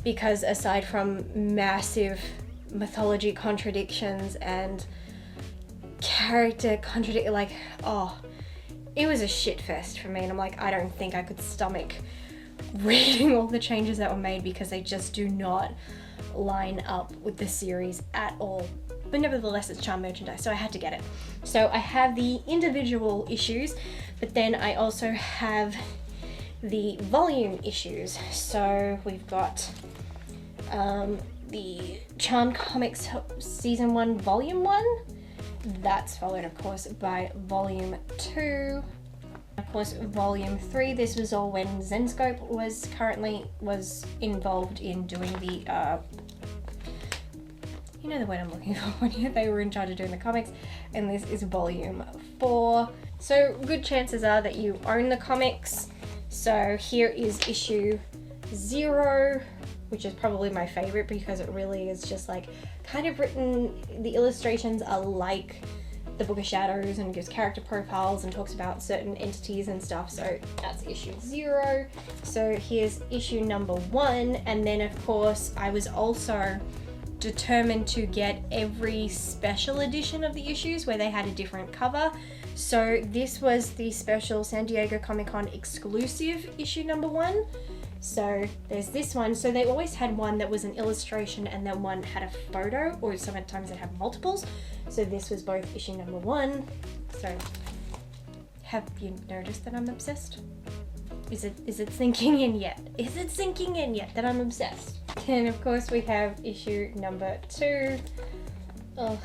because aside from massive mythology contradictions and character it was a shit fest for me, and I'm like, I don't think I could stomach reading all the changes that were made, because they just do not line up with the series at all. But nevertheless, it's Charmed merchandise, so I had to get it. So I have the individual issues, but then I also have the volume issues. So we've got the Charmed Comics Season 1 Volume 1. That's followed, of course, by Volume 2. Of course, Volume 3, this was all when Zenscope was involved in doing the you know the word I'm looking for, when they were in charge of doing the comics, and this is Volume 4. So good chances are that you own the comics. So here is issue 0, which is probably my favorite, because it really is just like kind of written, the illustrations are like the Book of Shadows and gives character profiles and talks about certain entities and stuff. So that's issue 0. So here's issue number 1, and then of course I was also determined to get every special edition of the issues where they had a different cover. So this was the special San Diego Comic-Con exclusive issue number 1. So there's this one. So they always had one that was an illustration and then one had a photo, or sometimes they have multiples. So this was both issue number 1. So have you noticed that I'm obsessed? Is it sinking in yet? Is it sinking in yet that I'm obsessed? And of course we have issue number 2. Ugh.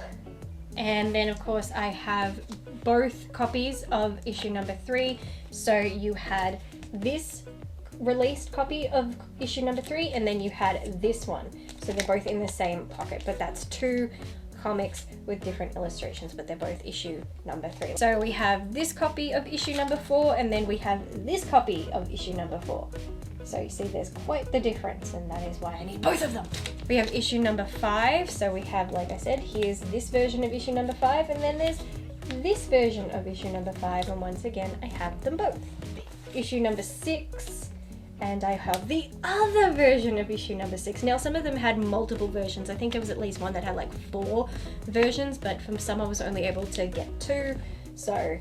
And then of course I have both copies of issue number 3. So you had this released copy of issue number 3, and then you had this one. So they're both in the same pocket, but that's 2 comics with different illustrations, but they're both issue number 3. So we have this copy of issue number 4, and then we have this copy of issue number 4. So you see there's quite the difference, and that is why I need both of them. We have issue number 5, so we have, like I said, here's this version of issue number 5, and then there's this version of issue number 5, and once again I have them both. Issue number 6, and I have the other version of issue number 6. Now some of them had multiple versions. I think there was at least one that had like 4 versions, but from some I was only able to get 2. So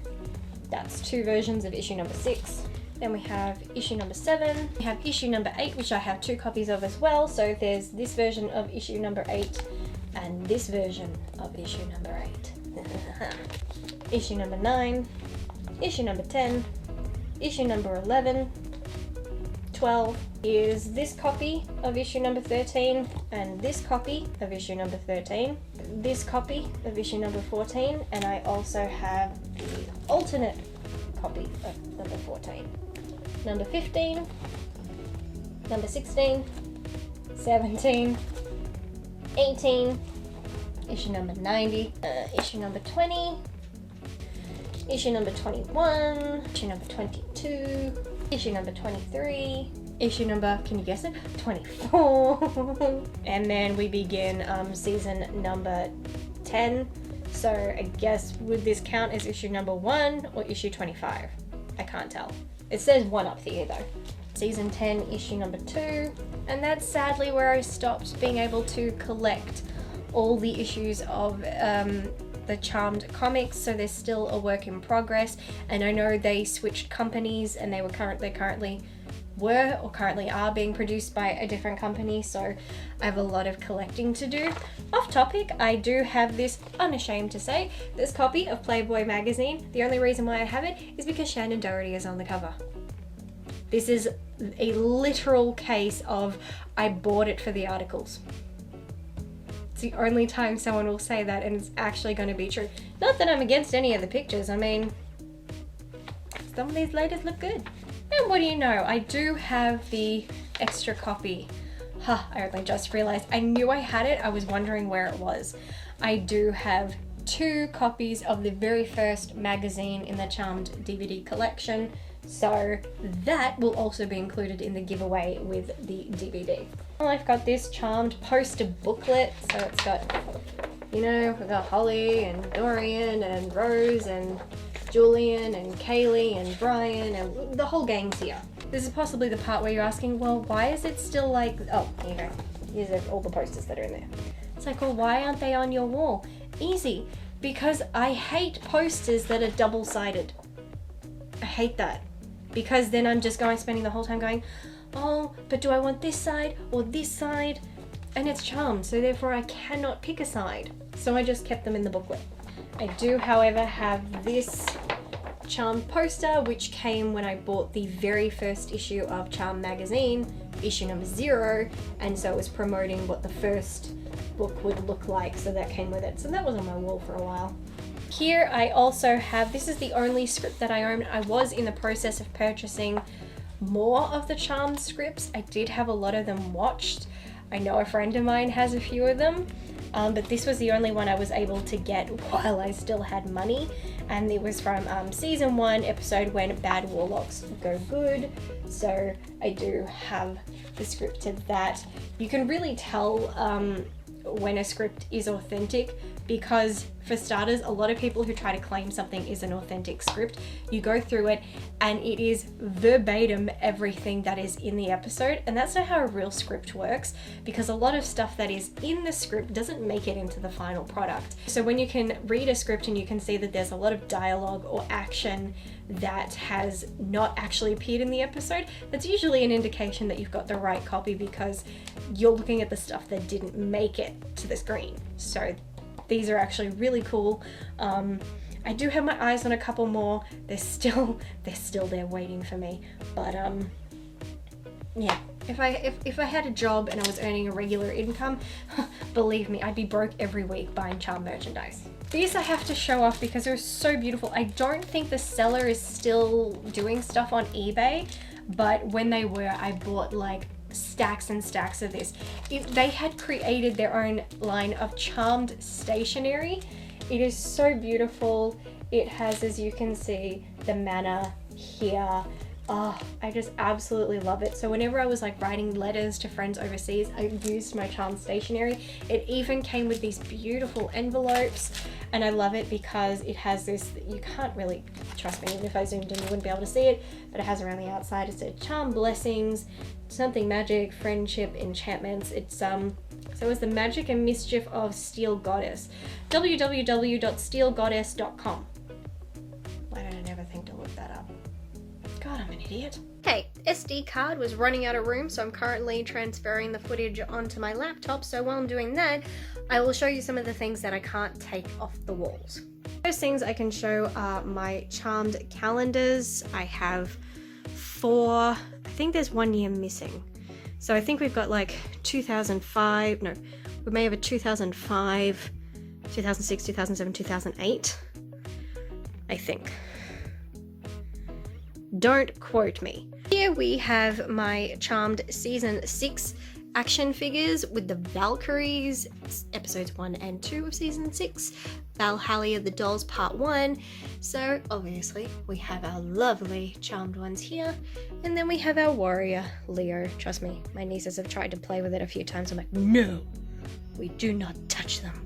that's 2 versions of issue number 6. Then we have issue number 7. We have issue number 8, which I have 2 copies of as well. So there's this version of issue number 8 and this version of issue number 8. Issue number 9, issue number 10, issue number 11, 12 is this copy of issue number 13, and this copy of issue number 13, this copy of issue number 14, and I also have the alternate copy of number 14. Number 15, number 16, 17, 18, issue number 90, issue number 20, issue number 21, issue number 22, issue number 23, issue number, can you guess it? 24. And then we begin season number 10. So I guess would this count as issue number 1 or issue 25? I can't tell. It says 1 up here though. Season 10, issue number 2. And that's sadly where I stopped being able to collect all the issues of the Charmed comics, so there's still a work in progress. And I know they switched companies and they currently are being produced by a different company, so I have a lot of collecting to do. Off topic, I do have this, unashamed to say, this copy of Playboy magazine. The only reason why I have it is because Shannon Doherty is on the cover. This is a literal case of I bought it for the articles. It's the only time someone will say that, and it's actually going to be true. Not that I'm against any of the pictures, I mean, some of these ladies look good. And what do you know, I do have the extra copy. I only just realized. I knew I had it, I was wondering where it was. I do have 2 copies of the very first magazine in the Charmed DVD collection, so that will also be included in the giveaway with the DVD. Well, I've got this Charmed poster booklet, so it's got, you know, we've got Holly and Dorian and Rose and Julian and Kaylee and Brian and the whole gang's here. This is possibly the part where you're asking, well, why is it still like, oh, here you go. Here's all the posters that are in there. It's like, well, why aren't they on your wall? Easy, because I hate posters that are double-sided. I hate that, because then I'm just spending the whole time going, oh, but do I want this side or this side? And it's Charmed, so therefore I cannot pick a side. So I just kept them in the booklet. I do, however, have this Charmed poster, which came when I bought the very first issue of Charmed magazine, issue number 0, and so it was promoting what the first book would look like, so that came with it. So that was on my wall for a while. Here I also have, this is the only script that I own. I was in the process of purchasing more of the Charmed scripts. I did have a lot of them watched. I know a friend of mine has a few of them. But this was the only one I was able to get while I still had money, and it was from season 1, episode When Bad Warlocks Go Good. So I do have the script of that. You can really tell when a script is authentic, because for starters, a lot of people who try to claim something is an authentic script, you go through it and it is verbatim everything that is in the episode, and that's not how a real script works, because a lot of stuff that is in the script doesn't make it into the final product. So when you can read a script and you can see that there's a lot of dialogue or action that has not actually appeared in the episode, that's usually an indication that you've got the right copy, because you're looking at the stuff that didn't make it to the screen. So these are actually really cool. I do have my eyes on a couple more. They're still there waiting for me. But yeah, if I had a job and I was earning a regular income, believe me, I'd be broke every week buying Charm merchandise. These I have to show off because they're so beautiful. I don't think the seller is still doing stuff on eBay, but when they were, I bought like stacks and stacks of this. They had created their own line of Charmed Stationery. It is so beautiful. It has, as you can see, the manor here. Oh, I just absolutely love it. So whenever I was like writing letters to friends overseas, I used my Charmed Stationery. It even came with these beautiful envelopes, and I love it because it has this, you can't really, trust me, even if I zoomed in you wouldn't be able to see it, but it has around the outside, it said Charm Blessings, something magic, friendship, enchantments. It's so it's the magic and mischief of Steel Goddess. www.steelgoddess.com. Why did I never think to look that up? God, I'm an idiot. Okay, SD card was running out of room, so I'm currently transferring the footage onto my laptop. So while I'm doing that, I will show you some of the things that I can't take off the walls. First things I can show are my Charmed calendars. I have 4, I think there's 1 year missing. So I think we've got like 2005, no, we may have a 2005, 2006, 2007, 2008, I think. Don't quote me. Here we have my Charmed Season 6 action figures with the Valkyries, episodes 1 and 2 of Season 6, Valhalla the Dolls Part 1. So obviously we have our lovely Charmed ones here, and then we have our warrior, Leo. Trust me, my nieces have tried to play with it a few times. I'm like, no, we do not touch them.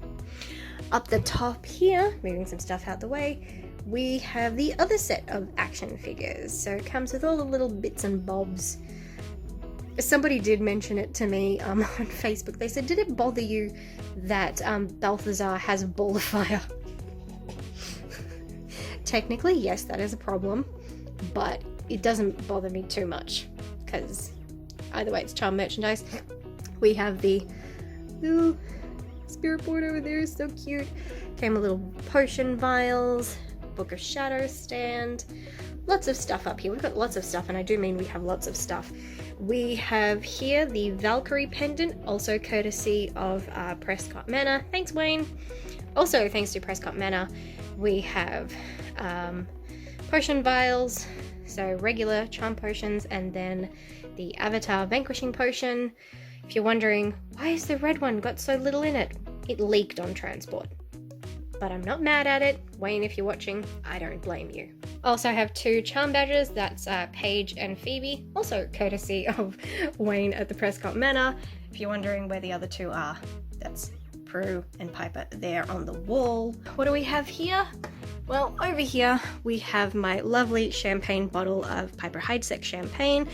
Up the top here, moving some stuff out the way, we have the other set of action figures. So it comes with all the little bits and bobs. Somebody did mention it to me on Facebook. They said, did it bother you that Balthazar has a ball of fire? Technically, yes, that is a problem, but it doesn't bother me too much because either way, it's charm merchandise. We have the little spirit board over there, so cute. Came with little potion vials, Book of Shadows stand, lots of stuff up here. We've got lots of stuff, and I do mean we have lots of stuff. We have here the Valkyrie pendant, also courtesy of Prescott Manor. Thanks, Wayne. Also, thanks to Prescott Manor, we have potion vials, so regular charm potions, and then the Avatar Vanquishing Potion. If you're wondering, why is the red one got so little in it? It leaked on transport. But I'm not mad at it. Wayne, if you're watching, I don't blame you. Also have 2 charm badges, that's Paige and Phoebe, also courtesy of Wayne at the Prescott Manor. If you're wondering where the other 2 are, that's Prue and Piper there on the wall. What do we have here? Well, over here we have my lovely champagne bottle of Piper Heidsieck champagne.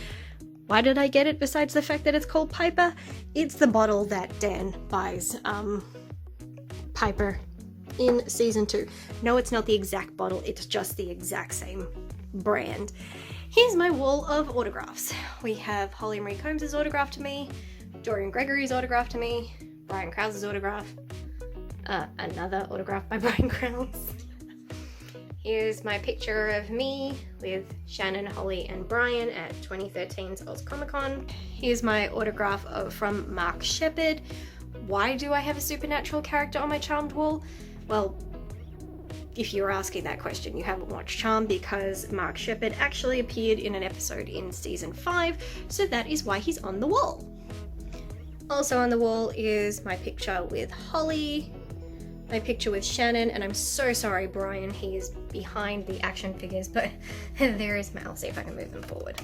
Why did I get it besides the fact that it's called Piper? It's the bottle that Dan buys Piper in season 2. No, it's not the exact bottle, it's just the exact same brand. Here's my wall of autographs. We have Holly Marie Combs' autograph to me, Dorian Gregory's autograph to me, Brian Krause's autograph, another autograph by Brian Krause. Here's my picture of me with Shannon, Holly and Brian at 2013's Oz Comic Con. Here's my autograph from Mark Sheppard. Why do I have a supernatural character on my Charmed wall? Well, if you're asking that question, you haven't watched Charmed, because Mark Sheppard actually appeared in an episode in season 5, so that is why he's on the wall. Also on the wall is my picture with Holly, my picture with Shannon, and I'm so sorry, Brian, he is behind the action figures, but there is Mal. See if I can move them forward.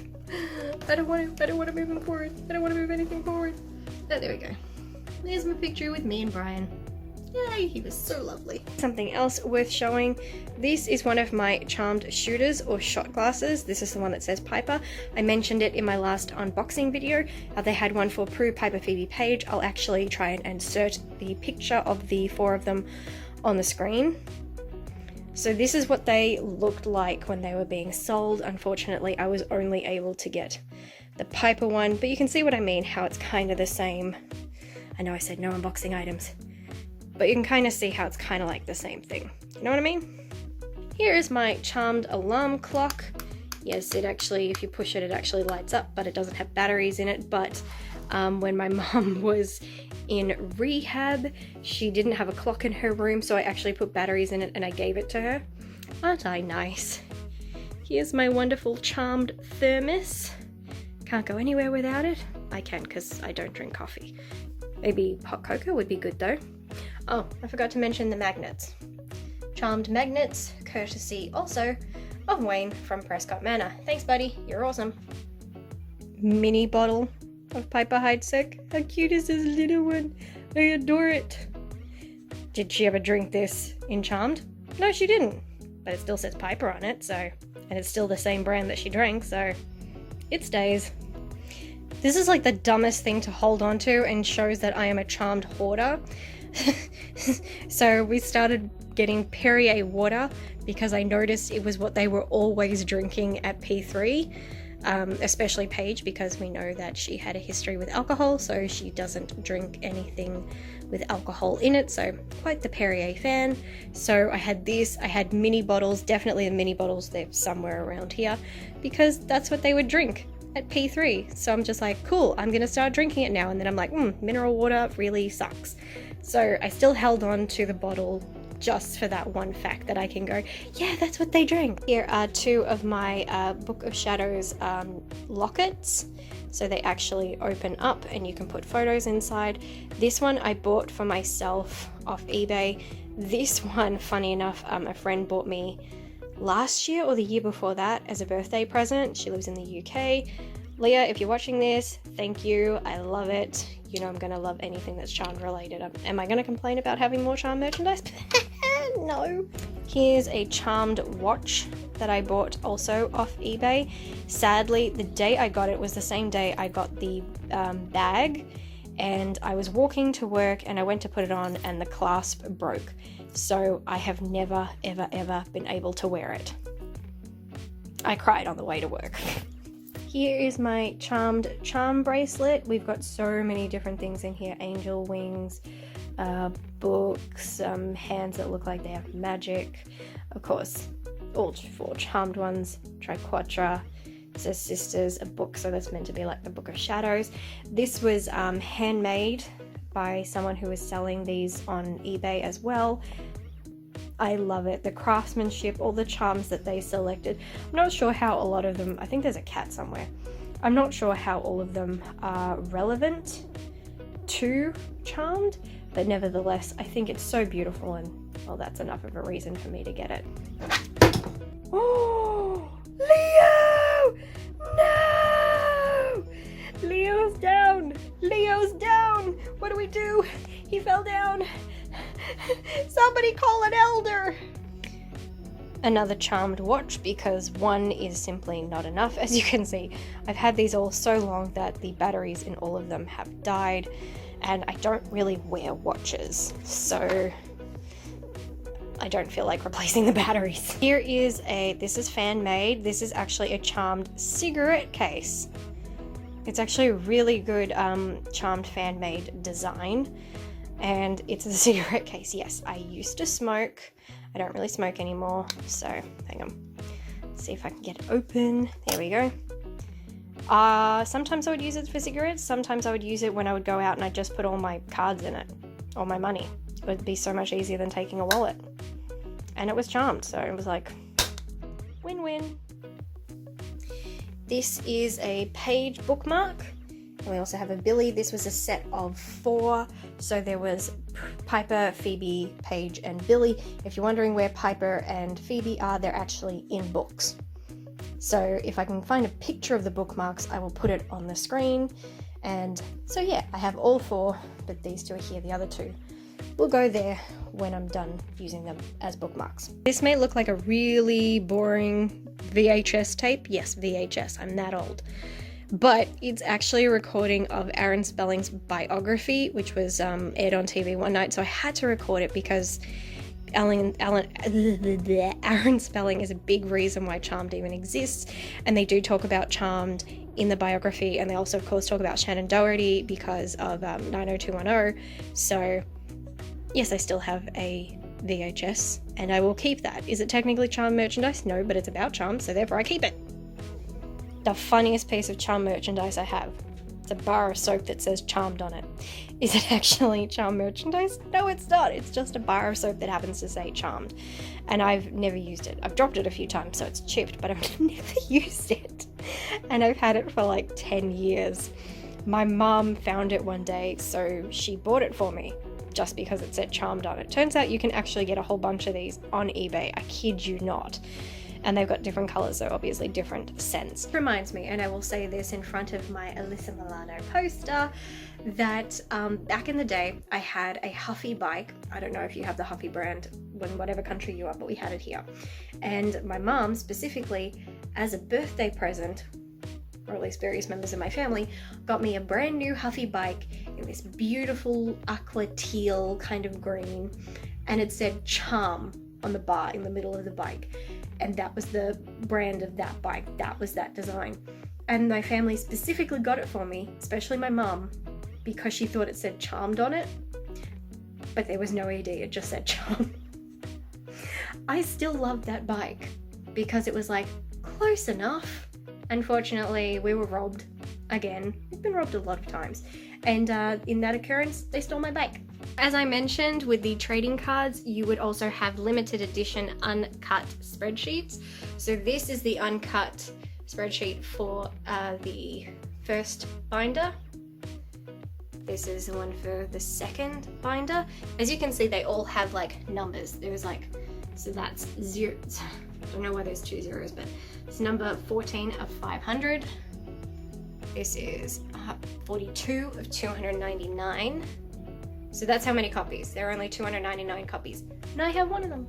I don't want to move them forward. I don't want to move anything forward. Oh, there we go. There's my picture with me and Brian. Yay, he was so lovely. Something else worth showing. This is one of my Charmed shooters or shot glasses. This is the one that says Piper. I mentioned it in my last unboxing video. They had one for Prue, Piper, Phoebe, Paige. I'll actually try and insert the picture of the 4 of them on the screen. So this is what they looked like when they were being sold. Unfortunately, I was only able to get the Piper one, but you can see what I mean, how it's kind of the same. I know I said no unboxing items, but you can kind of see how it's kind of like the same thing. You know what I mean? Here is my Charmed alarm clock. Yes, it actually, if you push it, it actually lights up, but it doesn't have batteries in it. But when my mom was in rehab, she didn't have a clock in her room, so I actually put batteries in it and I gave it to her. Aren't I nice? Here's my wonderful Charmed thermos. Can't go anywhere without it. I can, because I don't drink coffee. Maybe hot cocoa would be good though. Oh, I forgot to mention the magnets. Charmed magnets, courtesy also of Wayne from Prescott Manor. Thanks, buddy. You're awesome. Mini bottle of Piper Heidsieck. How cute is this little one? I adore it. Did she ever drink this in Charmed? No, she didn't. But it still says Piper on it, so, and it's still the same brand that she drank, so it stays. This is like the dumbest thing to hold on to and shows that I am a Charmed hoarder. So we started getting Perrier water because I noticed it was what they were always drinking at P3, especially Paige, because we know that she had a history with alcohol, so she doesn't drink anything with alcohol in it, so quite the Perrier fan. So I had this, I had mini bottles, definitely the mini bottles, they're somewhere around here, because that's what they would drink at P3. So I'm just like, cool, I'm gonna start drinking it now. And then I'm like, mineral water really sucks. So I still held on to the bottle just for that one fact that I can go, yeah, that's what they drank. Here are 2 of my Book of Shadows lockets. So they actually open up and you can put photos inside. This one I bought for myself off eBay. This one, funny enough, a friend bought me last year or the year before that as a birthday present. She lives in the UK. Leah, if you're watching this, thank you. I love it. You know I'm gonna love anything that's charmed related. Am I gonna complain about having more charm merchandise? No. Here's a charmed watch that I bought also off eBay. Sadly, the day I got it was the same day I got the bag, and I was walking to work and I went to put it on and the clasp broke. So I have never, ever, ever been able to wear it. I cried on the way to work. Here is my charmed charm bracelet. We've got so many different things in here. Angel wings, books, hands that look like they have magic. Of course, all 4 charmed ones. Triquetra. It says Sisters, a book, so that's meant to be like the Book of Shadows. This was handmade by someone who was selling these on eBay as well. I love it. The craftsmanship, all the charms that they selected. I'm not sure how a lot of them, I think there's a cat somewhere. I'm not sure how all of them are relevant to charmed, but nevertheless, I think it's so beautiful, and well, that's enough of a reason for me to get it. Oh, Leo! No! Leo's down! Leo's down! What do we do? He fell down. Somebody call an elder! Another charmed watch, because one is simply not enough. As you can see, I've had these all so long that the batteries in all of them have died, and I don't really wear watches, so I don't feel like replacing the batteries. Here is this is fan made. This is actually a charmed cigarette case. It's actually a really good charmed fan made design. And it's a cigarette case. Yes, I used to smoke. I don't really smoke anymore. So, hang on. Let's see if I can get it open. There we go. Sometimes I would use it for cigarettes. Sometimes I would use it when I would go out and I'd just put all my cards in it. All my money. It would be so much easier than taking a wallet. And it was charmed. So it was like, win-win. This is a page bookmark. And we also have a Billy. This was a set of 4. So there was Piper, Phoebe, Paige, and Billy. If you're wondering where Piper and Phoebe are, they're actually in books. So if I can find a picture of the bookmarks, I will put it on the screen. And so yeah, I have all 4, but these 2 are here. The other 2 will go there when I'm done using them as bookmarks. This may look like a really boring VHS tape. Yes, VHS. I'm that old. But it's actually a recording of Aaron Spelling's biography, which was aired on TV one night, so I had to record it because Aaron Spelling is a big reason why Charmed even exists, and they do talk about Charmed in the biography, and they also of course talk about Shannon Doherty because of 90210, so yes, I still have a VHS, and I will keep that. Is it technically Charmed merchandise? No, but it's about Charmed, so therefore I keep it. The funniest piece of charm merchandise I have. It's a bar of soap that says Charmed on it. Is it actually charm merchandise? No, it's not. It's just a bar of soap that happens to say Charmed. And I've never used it. I've dropped it a few times, so it's chipped, but I've never used it. And I've had it for like 10 years. My mum found it one day, so she bought it for me just because it said Charmed on it. Turns out you can actually get a whole bunch of these on eBay. I kid you not. And they've got different colours, so obviously different scents. Reminds me, and I will say this in front of my Alyssa Milano poster, that back in the day I had a Huffy bike. I don't know if you have the Huffy brand in whatever country you are, but we had it here. And my mum specifically, as a birthday present, or at least various members of my family, got me a brand new Huffy bike in this beautiful aqua teal kind of green, and it said Charm on the bar in the middle of the bike. And that was the brand of that bike. That was that design. And my family specifically got it for me, especially my mum, because she thought it said Charmed on it. But there was no ED, it just said Charmed. I still loved that bike because it was like close enough. Unfortunately, we were robbed again. We've been robbed a lot of times. And in that occurrence, they stole my bike. As I mentioned, with the trading cards, you would also have limited edition uncut spreadsheets. So this is the uncut spreadsheet for the first binder. This is the one for the second binder. As you can see, they all have like numbers. There's like, so that's 0. I don't know why there's 2 zeros, but it's number 14 of 500. This is 42 of 299. So that's how many copies. There are only 299 copies. And I have one of them.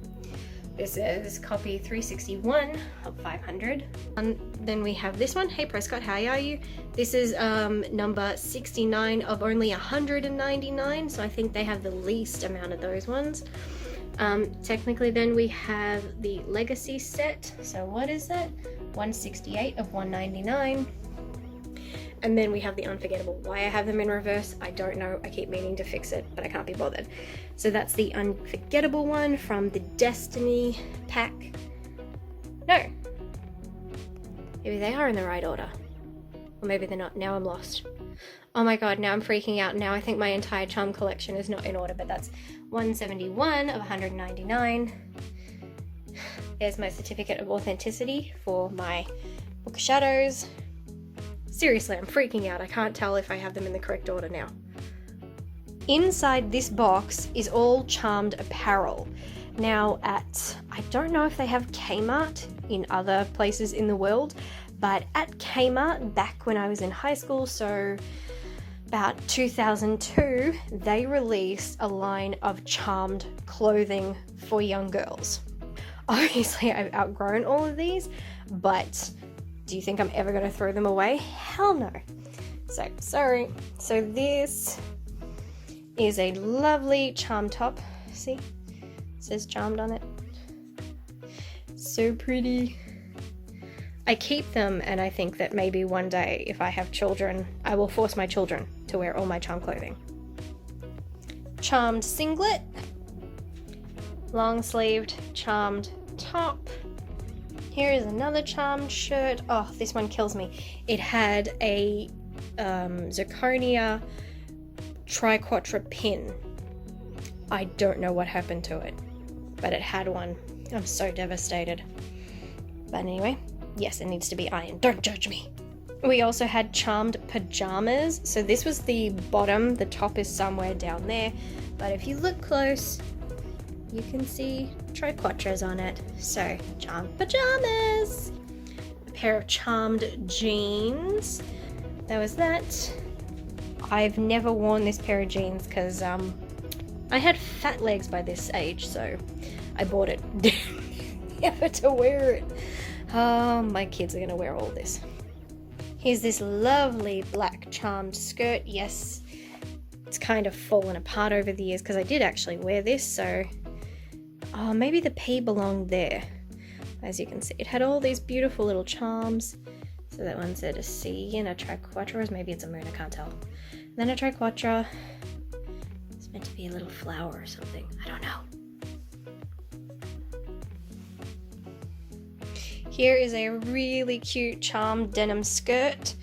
This is copy 361 of 500. And then we have this one. Hey Prescott, how are you? This is number 69 of only 199. So I think they have the least amount of those ones. Technically then we have the Legacy set. So what is that? 168 of 199. And then we have the Unforgettable. Why I have them in reverse, I don't know. I keep meaning to fix it, but I can't be bothered. So that's the Unforgettable one from the Destiny pack. No. Maybe they are in the right order. Or maybe they're not. Now I'm lost. Oh my god, now I'm freaking out. Now I think my entire charm collection is not in order, but that's 171 of 199. There's my certificate of authenticity for my Book of Shadows. Seriously, I'm freaking out. I can't tell if I have them in the correct order now. Inside this box is all charmed apparel. Now I don't know if they have Kmart in other places in the world, but at Kmart, back when I was in high school, so about 2002, they released a line of charmed clothing for young girls. Obviously, I've outgrown all of these, but do you think I'm ever going to throw them away? Hell no. So, sorry. So this is a lovely charm top. See? It says charmed on it. So pretty. I keep them, and I think that maybe one day, if I have children, I will force my children to wear all my charm clothing. Charmed singlet. Long-sleeved charmed top. Here is another charmed shirt. Oh, this one kills me. It had a zirconia triquetra pin. I don't know what happened to it, but it had one. I'm so devastated. But anyway, yes, it needs to be ironed. Don't judge me. We also had charmed pajamas. So this was the bottom. The top is somewhere down there. But if you look close, you can see triquetras on it. So, charmed pajamas. A pair of charmed jeans. That was that. I've never worn this pair of jeans because I had fat legs by this age, so I bought it never to wear it. Oh, my kids are gonna wear all this. Here's this lovely black charmed skirt. Yes, it's kind of fallen apart over the years because I did actually wear this, so oh, maybe the P belonged there. As you can see, it had all these beautiful little charms. So that one said a C and a triquetra, or maybe it's a moon, I can't tell. And then a triquetra. It's meant to be a little flower or something. I don't know. Here is a really cute charmed denim skirt,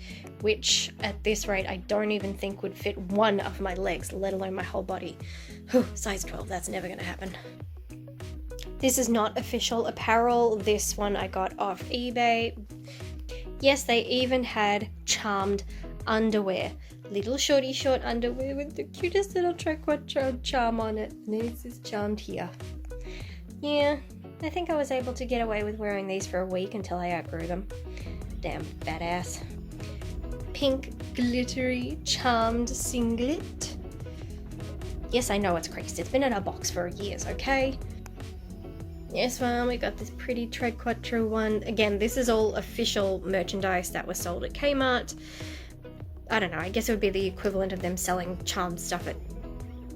which at this rate I don't even think would fit one of my legs, let alone my whole body. Whew, size 12, that's never gonna happen. This is not official apparel. This one I got off eBay. Yes, they even had charmed underwear. Little shorty short underwear with the cutest little triquetra charm on it. And this is charmed here. Yeah, I think I was able to get away with wearing these for a week until I outgrew them. Damn badass. Pink glittery charmed singlet. Yes, I know it's creased. It's been in a box for years, okay? Yes, well, we got this pretty triquetra one. Again, this is all official merchandise that was sold at Kmart. I don't know, I guess it would be the equivalent of them selling charmed stuff at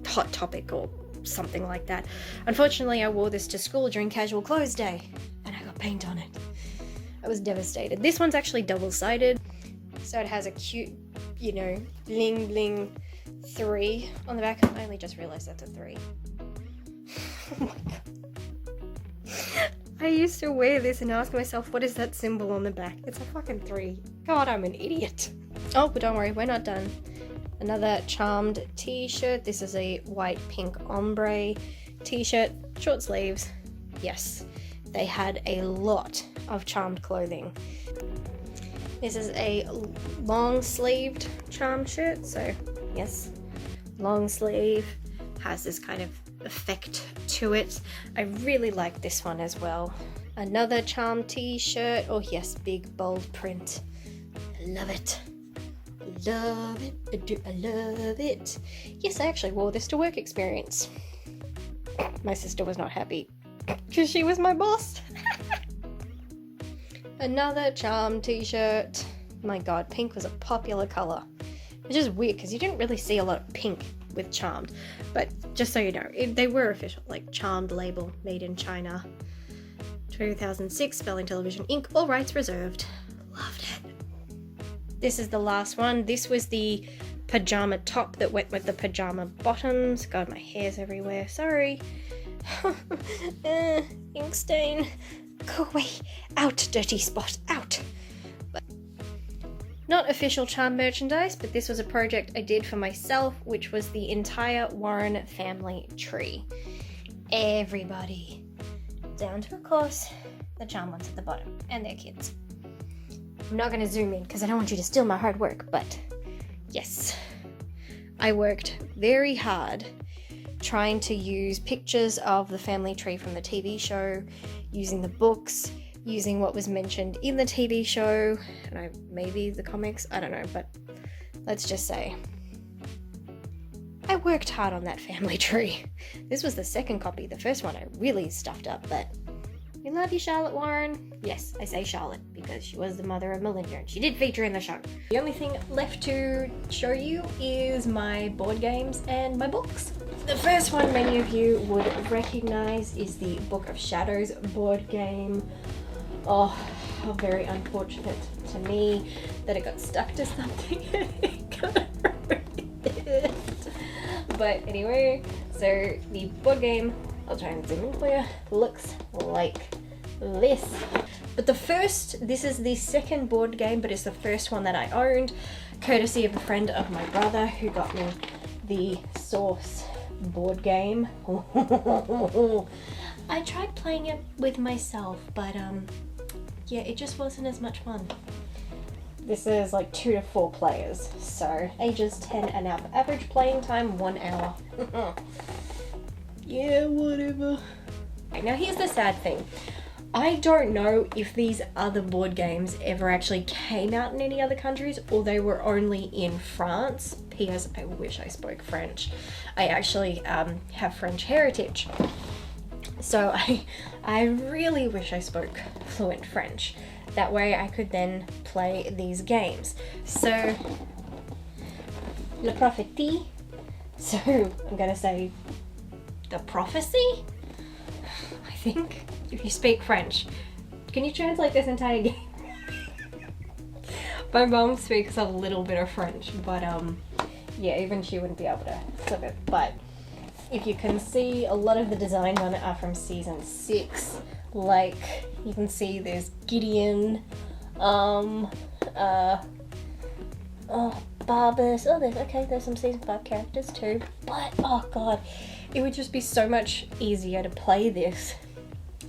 Hot Topic or something like that. Unfortunately, I wore this to school during casual clothes day, and I got paint on it. I was devastated. This one's actually double-sided, so it has a cute, you know, bling bling 3 on the back. I only just realized that's a 3. Oh my god. I used to wear this and ask myself, what is that symbol on the back? It's a fucking 3. God, I'm an idiot. Oh, but don't worry, we're not done. Another charmed t-shirt. This is a white pink ombre t-shirt, short sleeves. Yes, they had a lot of charmed clothing. This is a long sleeved charmed shirt, so yes, long sleeve, has this kind of effect to it. I really like this one as well. Another charmed t-shirt. Oh yes, big bold print. I love it. love it. I love it. Yes, I actually wore this to work experience. My sister was not happy because she was my boss. Another Charmed t-shirt. My god, pink was a popular colour. Which is weird because you didn't really see a lot of pink with Charmed. But just so you know, they were official, like Charmed label, made in China. 2006, Spelling Television Inc., all rights reserved. Loved it. This is the last one. This was the pajama top that went with the pajama bottoms. God, my hair's everywhere. Sorry. Ink stain. Go away. Out, dirty spot. Out. But not official Charm merchandise, but this was a project I did for myself, which was the entire Warren family tree. Everybody. Down to, of course, the Charm ones at the bottom. And their kids. I'm not going to zoom in because I don't want you to steal my hard work, but yes, I worked very hard trying to use pictures of the family tree from the TV show, using the books, using what was mentioned in the TV show, and maybe the comics, I don't know, but let's just say I worked hard on that family tree. This was the second copy. The first one I really stuffed up, but we love you, Charlotte Warren. Yes, I say Charlotte because she was the mother of Melinda and she did feature in the show. The only thing left to show you is my board games and my books. The first one many of you would recognize is the Book of Shadows board game. Oh, how very unfortunate to me that it got stuck to something and it got ruined. But anyway, so the board game, I'll try and zoom in for you, looks like this. But this is the second board game, but it's the first one that I owned, courtesy of a friend of my brother who got me the Source board game. I tried playing it with myself, but yeah, it just wasn't as much fun. This is like 2 to 4 players, so ages 10 and up. Average playing time 1 hour. Yeah, whatever. Now here's the sad thing. I don't know if these other board games ever actually came out in any other countries or they were only in France. P.S. I wish I spoke French. I actually have French heritage. So I really wish I spoke fluent French. That way I could then play these games. So, Le Prophétie. So I'm gonna say the prophecy, I think, if you speak French. Can you translate this entire game? My mom speaks a little bit of French, but yeah, even she wouldn't be able to flip it. But if you can see, a lot of the designs on it are from season 6. Like, you can see there's Gideon, Barbus, there's some season 5 characters too. But, oh god, it would just be so much easier to play this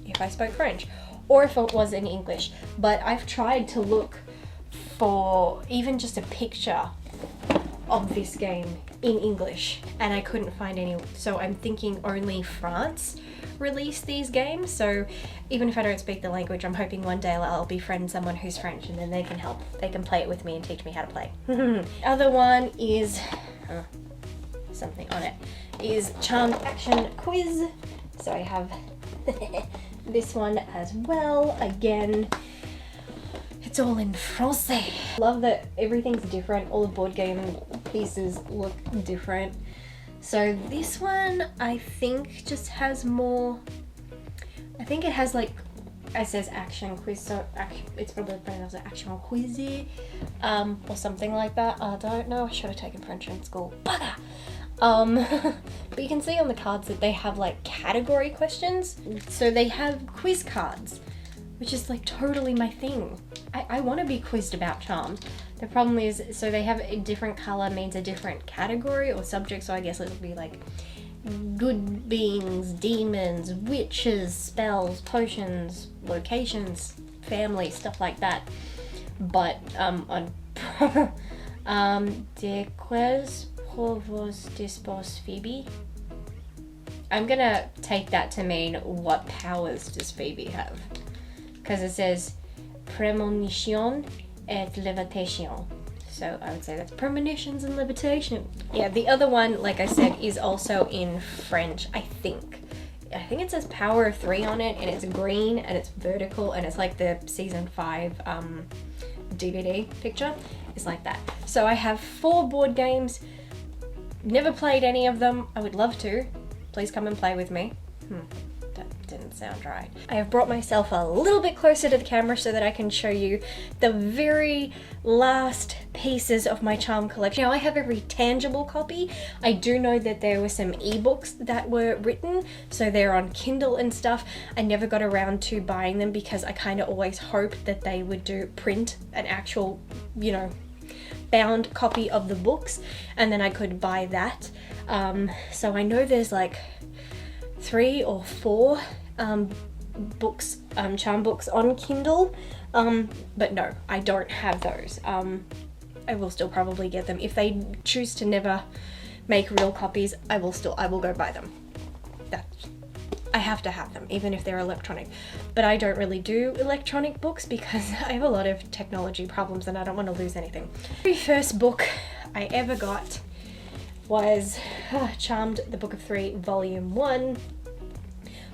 if I spoke French, or if it was in English. But I've tried to look for even just a picture of this game in English, and I couldn't find any, so I'm thinking only France released these games. So even if I don't speak the language, I'm hoping one day I'll befriend someone who's French and then they can play it with me and teach me how to play. Other one is something on it is Charmed Action Quiz. So I have this one as well. Again, it's all in Francais. Love that everything's different. All the board game pieces look different. So this one, I think, just has more, I think it has like, it says Action Quiz, so it's probably pronounced Action Quiz, or something like that. I don't know, I should have taken French in school. Bugger! But you can see on the cards that they have like category questions. So they have quiz cards, which is like totally my thing. I want to be quizzed about Charmed. The problem is, so they have a different color means a different category or subject, so I guess it'll be like good beings, demons, witches, spells, potions, locations, family, stuff like that. But on de quels provos dispos Phoebe, I'm gonna take that to mean what powers does Phoebe have, because it says premonition et levitation. So I would say that's premonitions and levitation. Yeah, the other one, like I said, is also in French, I think. I think it says Power of 3 on it, and it's green and it's vertical, and it's like the season 5 DVD picture. It's like that. So I have 4 board games. Never played any of them. I would love to. Please come and play with me. That didn't sound right. I have brought myself a little bit closer to the camera so that I can show you the very last pieces of my charm collection. Now I have every tangible copy. I do know that there were some ebooks that were written, so they're on Kindle and stuff. I never got around to buying them because I kind of always hoped that they would print an actual, you know, bound copy of the books, and then I could buy that. So I know there's like 3 or 4 books, charm books on Kindle, but no, I don't have those. I will still probably get them. If they choose to never make real copies, I will go buy them. I have to have them, even if they're electronic. But I don't really do electronic books because I have a lot of technology problems and I don't want to lose anything. The very first book I ever got was Charmed, the Book of 3, Volume 1.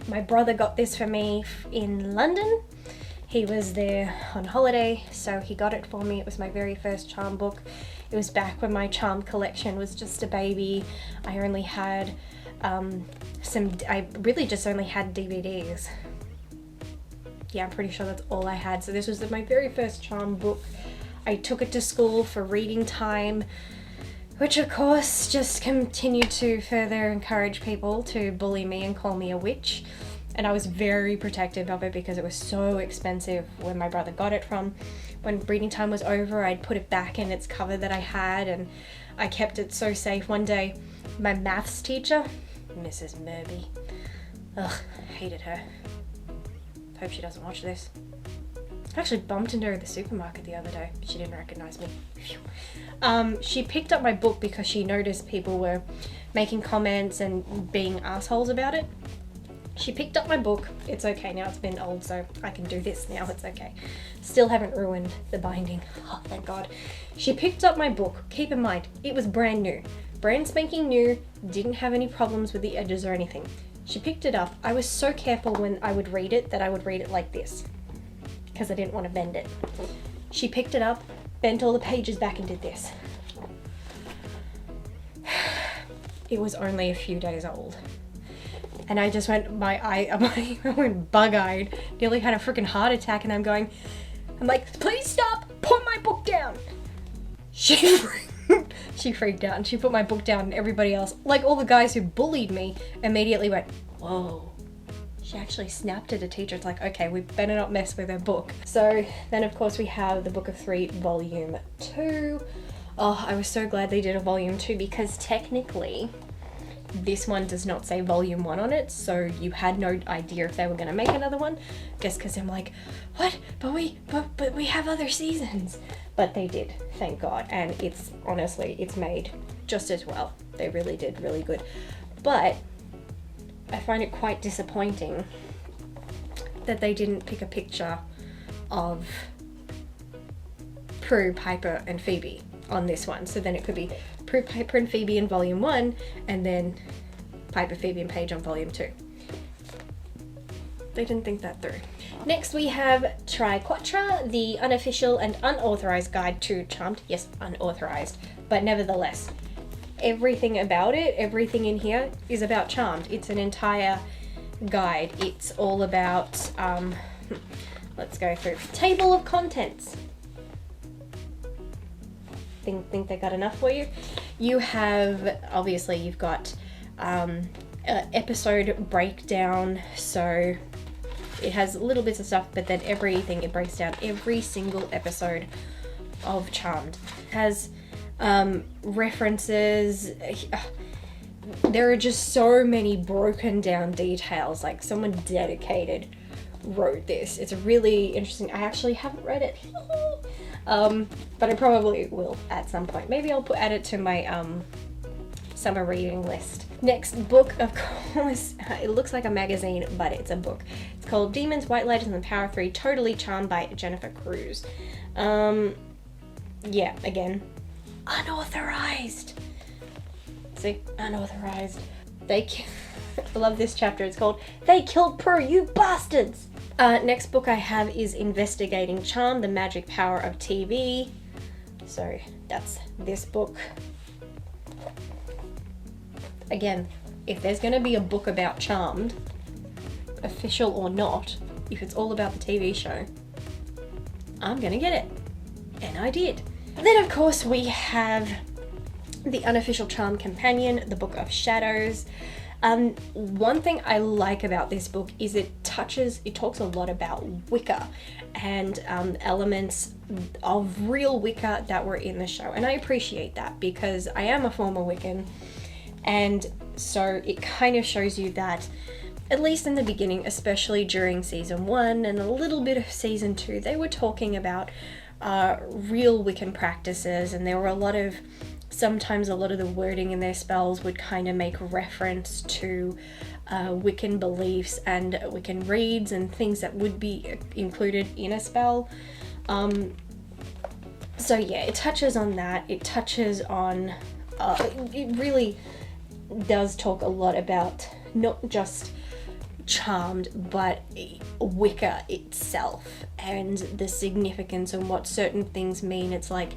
My brother got this for me in London. He was there on holiday, so he got it for me. It was my very first charm book. It was back when my charm collection was just a baby. I only had I really just only had DVDs. Yeah, I'm pretty sure that's all I had. So this was my very first charm book. I took it to school for reading time, which of course just continued to further encourage people to bully me and call me a witch. And I was very protective of it because it was so expensive where my brother got it from. When reading time was over, I'd put it back in its cover that I had, and I kept it so safe. One day, my maths teacher, Mrs. Murby, hated her. Hope she doesn't watch this. I actually bumped into her at the supermarket the other day. She didn't recognize me. She picked up my book because she noticed people were making comments and being assholes about it. She picked up my book. It's okay now, it's been old, so I can do this now, it's okay. Still haven't ruined the binding. Oh, thank God. She picked up my book. Keep in mind, it was brand new. Brand spanking new, didn't have any problems with the edges or anything. She picked it up. I was so careful when I would read it that I would read it like this because I didn't want to bend it. She picked it up, bent all the pages back and did this. It was only a few days old. And I just went, I went bug-eyed, nearly had a freaking heart attack, and I'm like, please stop, put my book down. She freaked out and she put my book down, and everybody else, like all the guys who bullied me, immediately went, whoa. She actually snapped at a teacher. It's like, okay, we better not mess with her book. So then of course we have the Book of 3 Volume 2. Oh, I was so glad they did a Volume 2 because technically this one does not say Volume 1 on it, so you had no idea if they were going to make another one, just because I'm like, what? But we have other seasons. But they did, thank God, and it's honestly, it's made just as well. They really did really good. But I find it quite disappointing that they didn't pick a picture of Prue, Piper, and Phoebe on this one. So then it could be Prue, Piper, and Phoebe in Volume 1, and then Piper, Phoebe, and Paige on Volume 2. They didn't think that through. Next we have Triquetra, the unofficial and unauthorized guide to Charmed. Yes, unauthorized, but nevertheless, everything about it, everything in here is about Charmed. It's an entire guide. It's all about, let's go through. Table of contents. Think they got enough for you? You have, obviously you've got episode breakdown, so it has little bits of stuff, but then everything, it breaks down every single episode of Charmed. It has references. There are just so many broken down details, like someone dedicated wrote this. It's really interesting. I actually haven't read it. But I probably will at some point. Maybe I'll add it to my summer reading list. Next book, of course, it looks like a magazine, but it's a book. It's called Demons, White Lighters, and the Power of 3, Totally Charmed by Jennifer Cruz. yeah, again, unauthorized. See, unauthorized. I love this chapter. It's called "They Killed Prue, You Bastards." Next book I have is Investigating Charm, The Magic Power of TV. So that's this book. Again, if there's going to be a book about Charmed, official or not, if it's all about the TV show, I'm going to get it. And I did. Then of course we have the unofficial Charmed Companion, The Book of Shadows. One thing I like about this book is it talks a lot about Wicca and elements of real Wicca that were in the show. And I appreciate that because I am a former Wiccan. And so it kind of shows you that, at least in the beginning, especially during season 1 and a little bit of season 2, they were talking about real Wiccan practices, and there were sometimes a lot of the wording in their spells would kind of make reference to Wiccan beliefs and Wiccan reads and things that would be included in a spell. So yeah, it touches on that. It touches on, it really does talk a lot about not just Charmed, but Wicca itself and the significance and what certain things mean. It's like,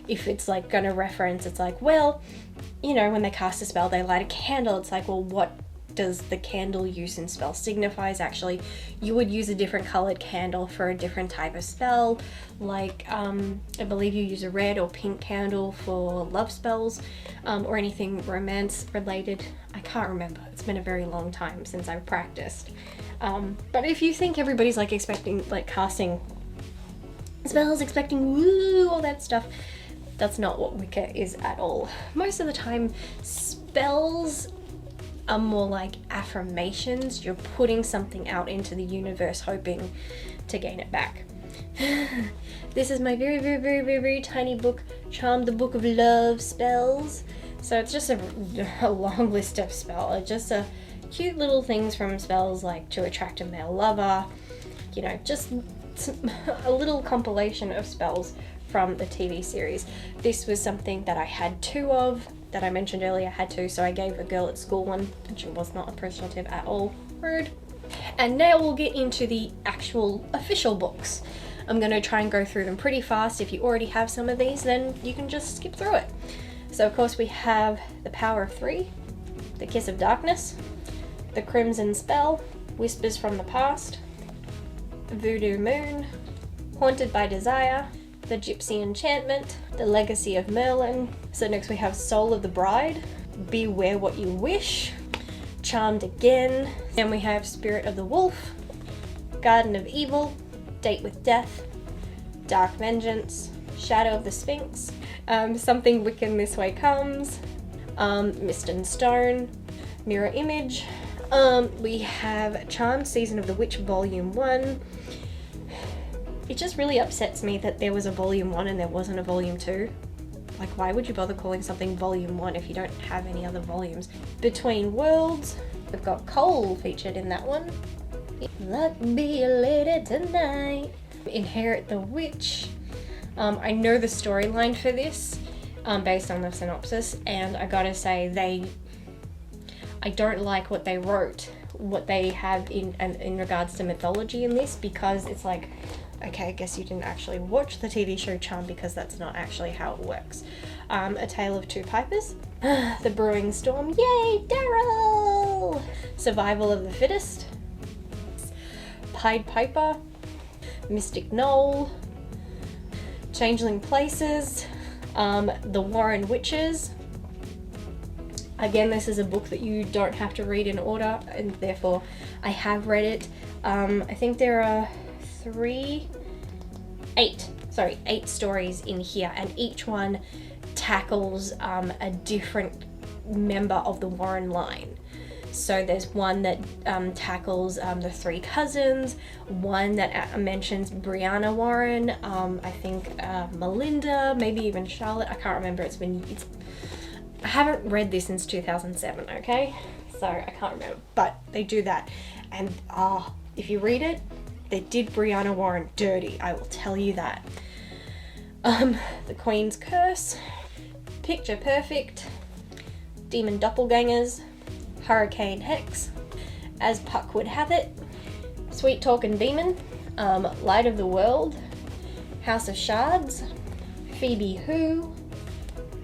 if it's like gonna reference, it's like, well, you know, when they cast a spell, they light a candle. It's like, well, what does the candle use in spell signifies? Actually, you would use a different colored candle for a different type of spell. Like, I believe you use a red or pink candle for love spells, or anything romance related. I can't remember. It's been a very long time since I've practiced. But if you think everybody's like expecting, like casting spells, expecting woo, all that stuff, that's not what Wicca is at all. Most of the time, spells are more like affirmations. You're putting something out into the universe hoping to gain it back. This is my very, very, very, very, very tiny book, Charmed, the Book of Love Spells. So it's just a long list of spells, just a cute little things from spells like to attract a male lover, you know, just a little compilation of spells from the TV series. This was something that I had 2 of, that I mentioned earlier. I had 2, so I gave a girl at school one, and she was not appreciative at all. Rude. And now we'll get into the actual official books. I'm going to try and go through them pretty fast. If you already have some of these, then you can just skip through it. So of course we have The Power of 3, The Kiss of Darkness, The Crimson Spell, Whispers from the Past, Voodoo Moon, Haunted by Desire, The Gypsy Enchantment, The Legacy of Merlin. So next we have Soul of the Bride, Beware What You Wish, Charmed Again. Then we have Spirit of the Wolf, Garden of Evil, Date with Death, Dark Vengeance, Shadow of the Sphinx, Something Wiccan This Way Comes, Mist and Stone, Mirror Image. We have Charmed Season of the Witch Volume 1. It just really upsets me that there was a Volume 1 and there wasn't a Volume 2. Like, why would you bother calling something Volume 1 if you don't have any other volumes? Between Worlds, we've got Cole featured in that one. Luck be a lady tonight. Inherit the Witch. I know the storyline for this, based on the synopsis, and I gotta say, I don't like what they wrote, what they have in regards to mythology in this, because it's like, okay, I guess you didn't actually watch the TV show Charmed, because that's not actually how it works. A Tale of Two Pipers, The Brewing Storm, yay, Daryl! Survival of the Fittest, Pied Piper, Mystic Knoll, Changeling Places, The Warren Witches. Again, this is a book that you don't have to read in order, and therefore I have read it. I think there are 8 stories in here, and each one tackles a different member of the Warren line. So there's one that tackles the 3 cousins, one that mentions Brianna Warren, I think Melinda, maybe even Charlotte. I can't remember. I haven't read this since 2007, okay? So I can't remember, but they do that. And if you read it, they did Brianna Warren dirty, I will tell you that. The Queen's Curse, Picture Perfect, Demon Doppelgangers, Hurricane Hex, As Puck Would Have It, Sweet Talkin' Demon, Light of the World, House of Shards, Phoebe Who,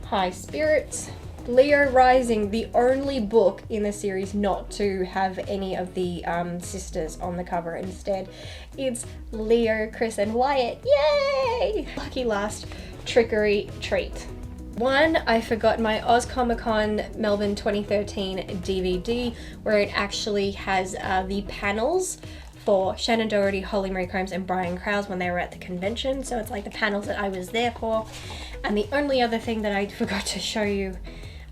High Spirits, Leo Rising, the only book in the series not to have any of the sisters on the cover. Instead, it's Leo, Chris, and Wyatt. Yay! Lucky Last, Trickery Treat. One, I forgot my Oz Comic Con Melbourne 2013 DVD, where it actually has the panels for Shannon Doherty, Holly Marie Combs, and Brian Krause when they were at the convention. So it's like the panels that I was there for. And the only other thing that I forgot to show you,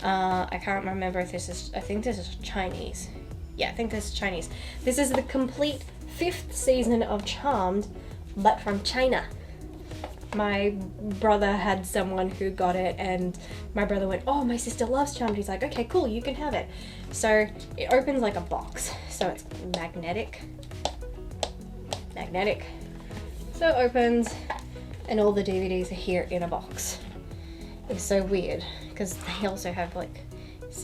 I can't remember if this is, I think this is Chinese. Yeah, I think this is Chinese. This is the complete 5th season of Charmed, but from China. My brother had someone who got it, and my brother went, oh, my sister loves Charmed. He's like, okay, cool, you can have it. So it opens like a box. So it's magnetic. So it opens, and all the DVDs are here in a box. It's so weird, because they also have like it's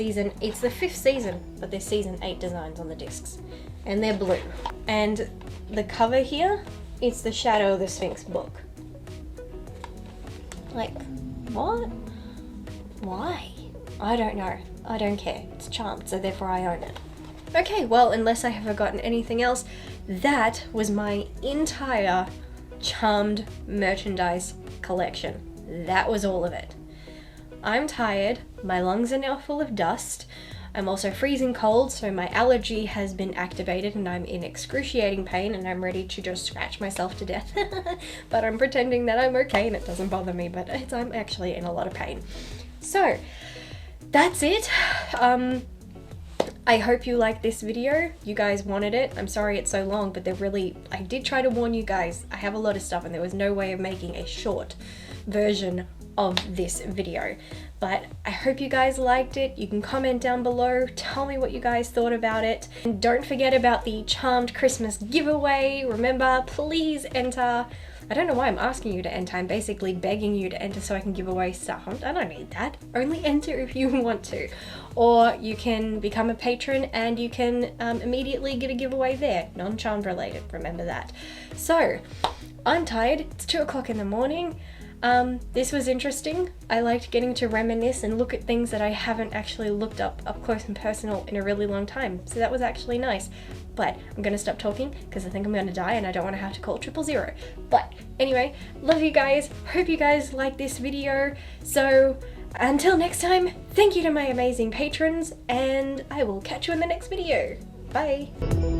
the 5th season, but there's season 8 designs on the discs, and they're blue. And the cover here, it's the Shadow of the Sphinx book. Like, what? Why? I don't know. I don't care. It's Charmed, so therefore I own it. Okay, well, unless I have forgotten anything else, that was my entire Charmed merchandise collection. That was all of it. I'm tired, my lungs are now full of dust, I'm also freezing cold, so my allergy has been activated and I'm in excruciating pain and I'm ready to just scratch myself to death. But I'm pretending that I'm okay and it doesn't bother me, but I'm actually in a lot of pain. So, that's it. I hope you liked this video. You guys wanted it. I'm sorry it's so long, but I did try to warn you guys. I have a lot of stuff and there was no way of making a short version of this video, but I hope you guys liked it. You can comment down below, tell me what you guys thought about it, and don't forget about the Charmed Christmas giveaway. Remember, please enter. I don't know why I'm asking you to enter. I'm basically begging you to enter so I can give away stuff. I don't need that. Only enter if you want to. Or you can become a patron and you can immediately get a giveaway there. Non-Charmed related, remember that. So, I'm tired. It's 2 o'clock in the morning. This was interesting. I liked getting to reminisce and look at things that I haven't actually looked up close and personal in a really long time. So that was actually nice. But I'm gonna stop talking because I think I'm gonna die and I don't want to have to call 000. But anyway, love you guys. Hope you guys liked this video. So until next time, thank you to my amazing patrons and I will catch you in the next video. Bye.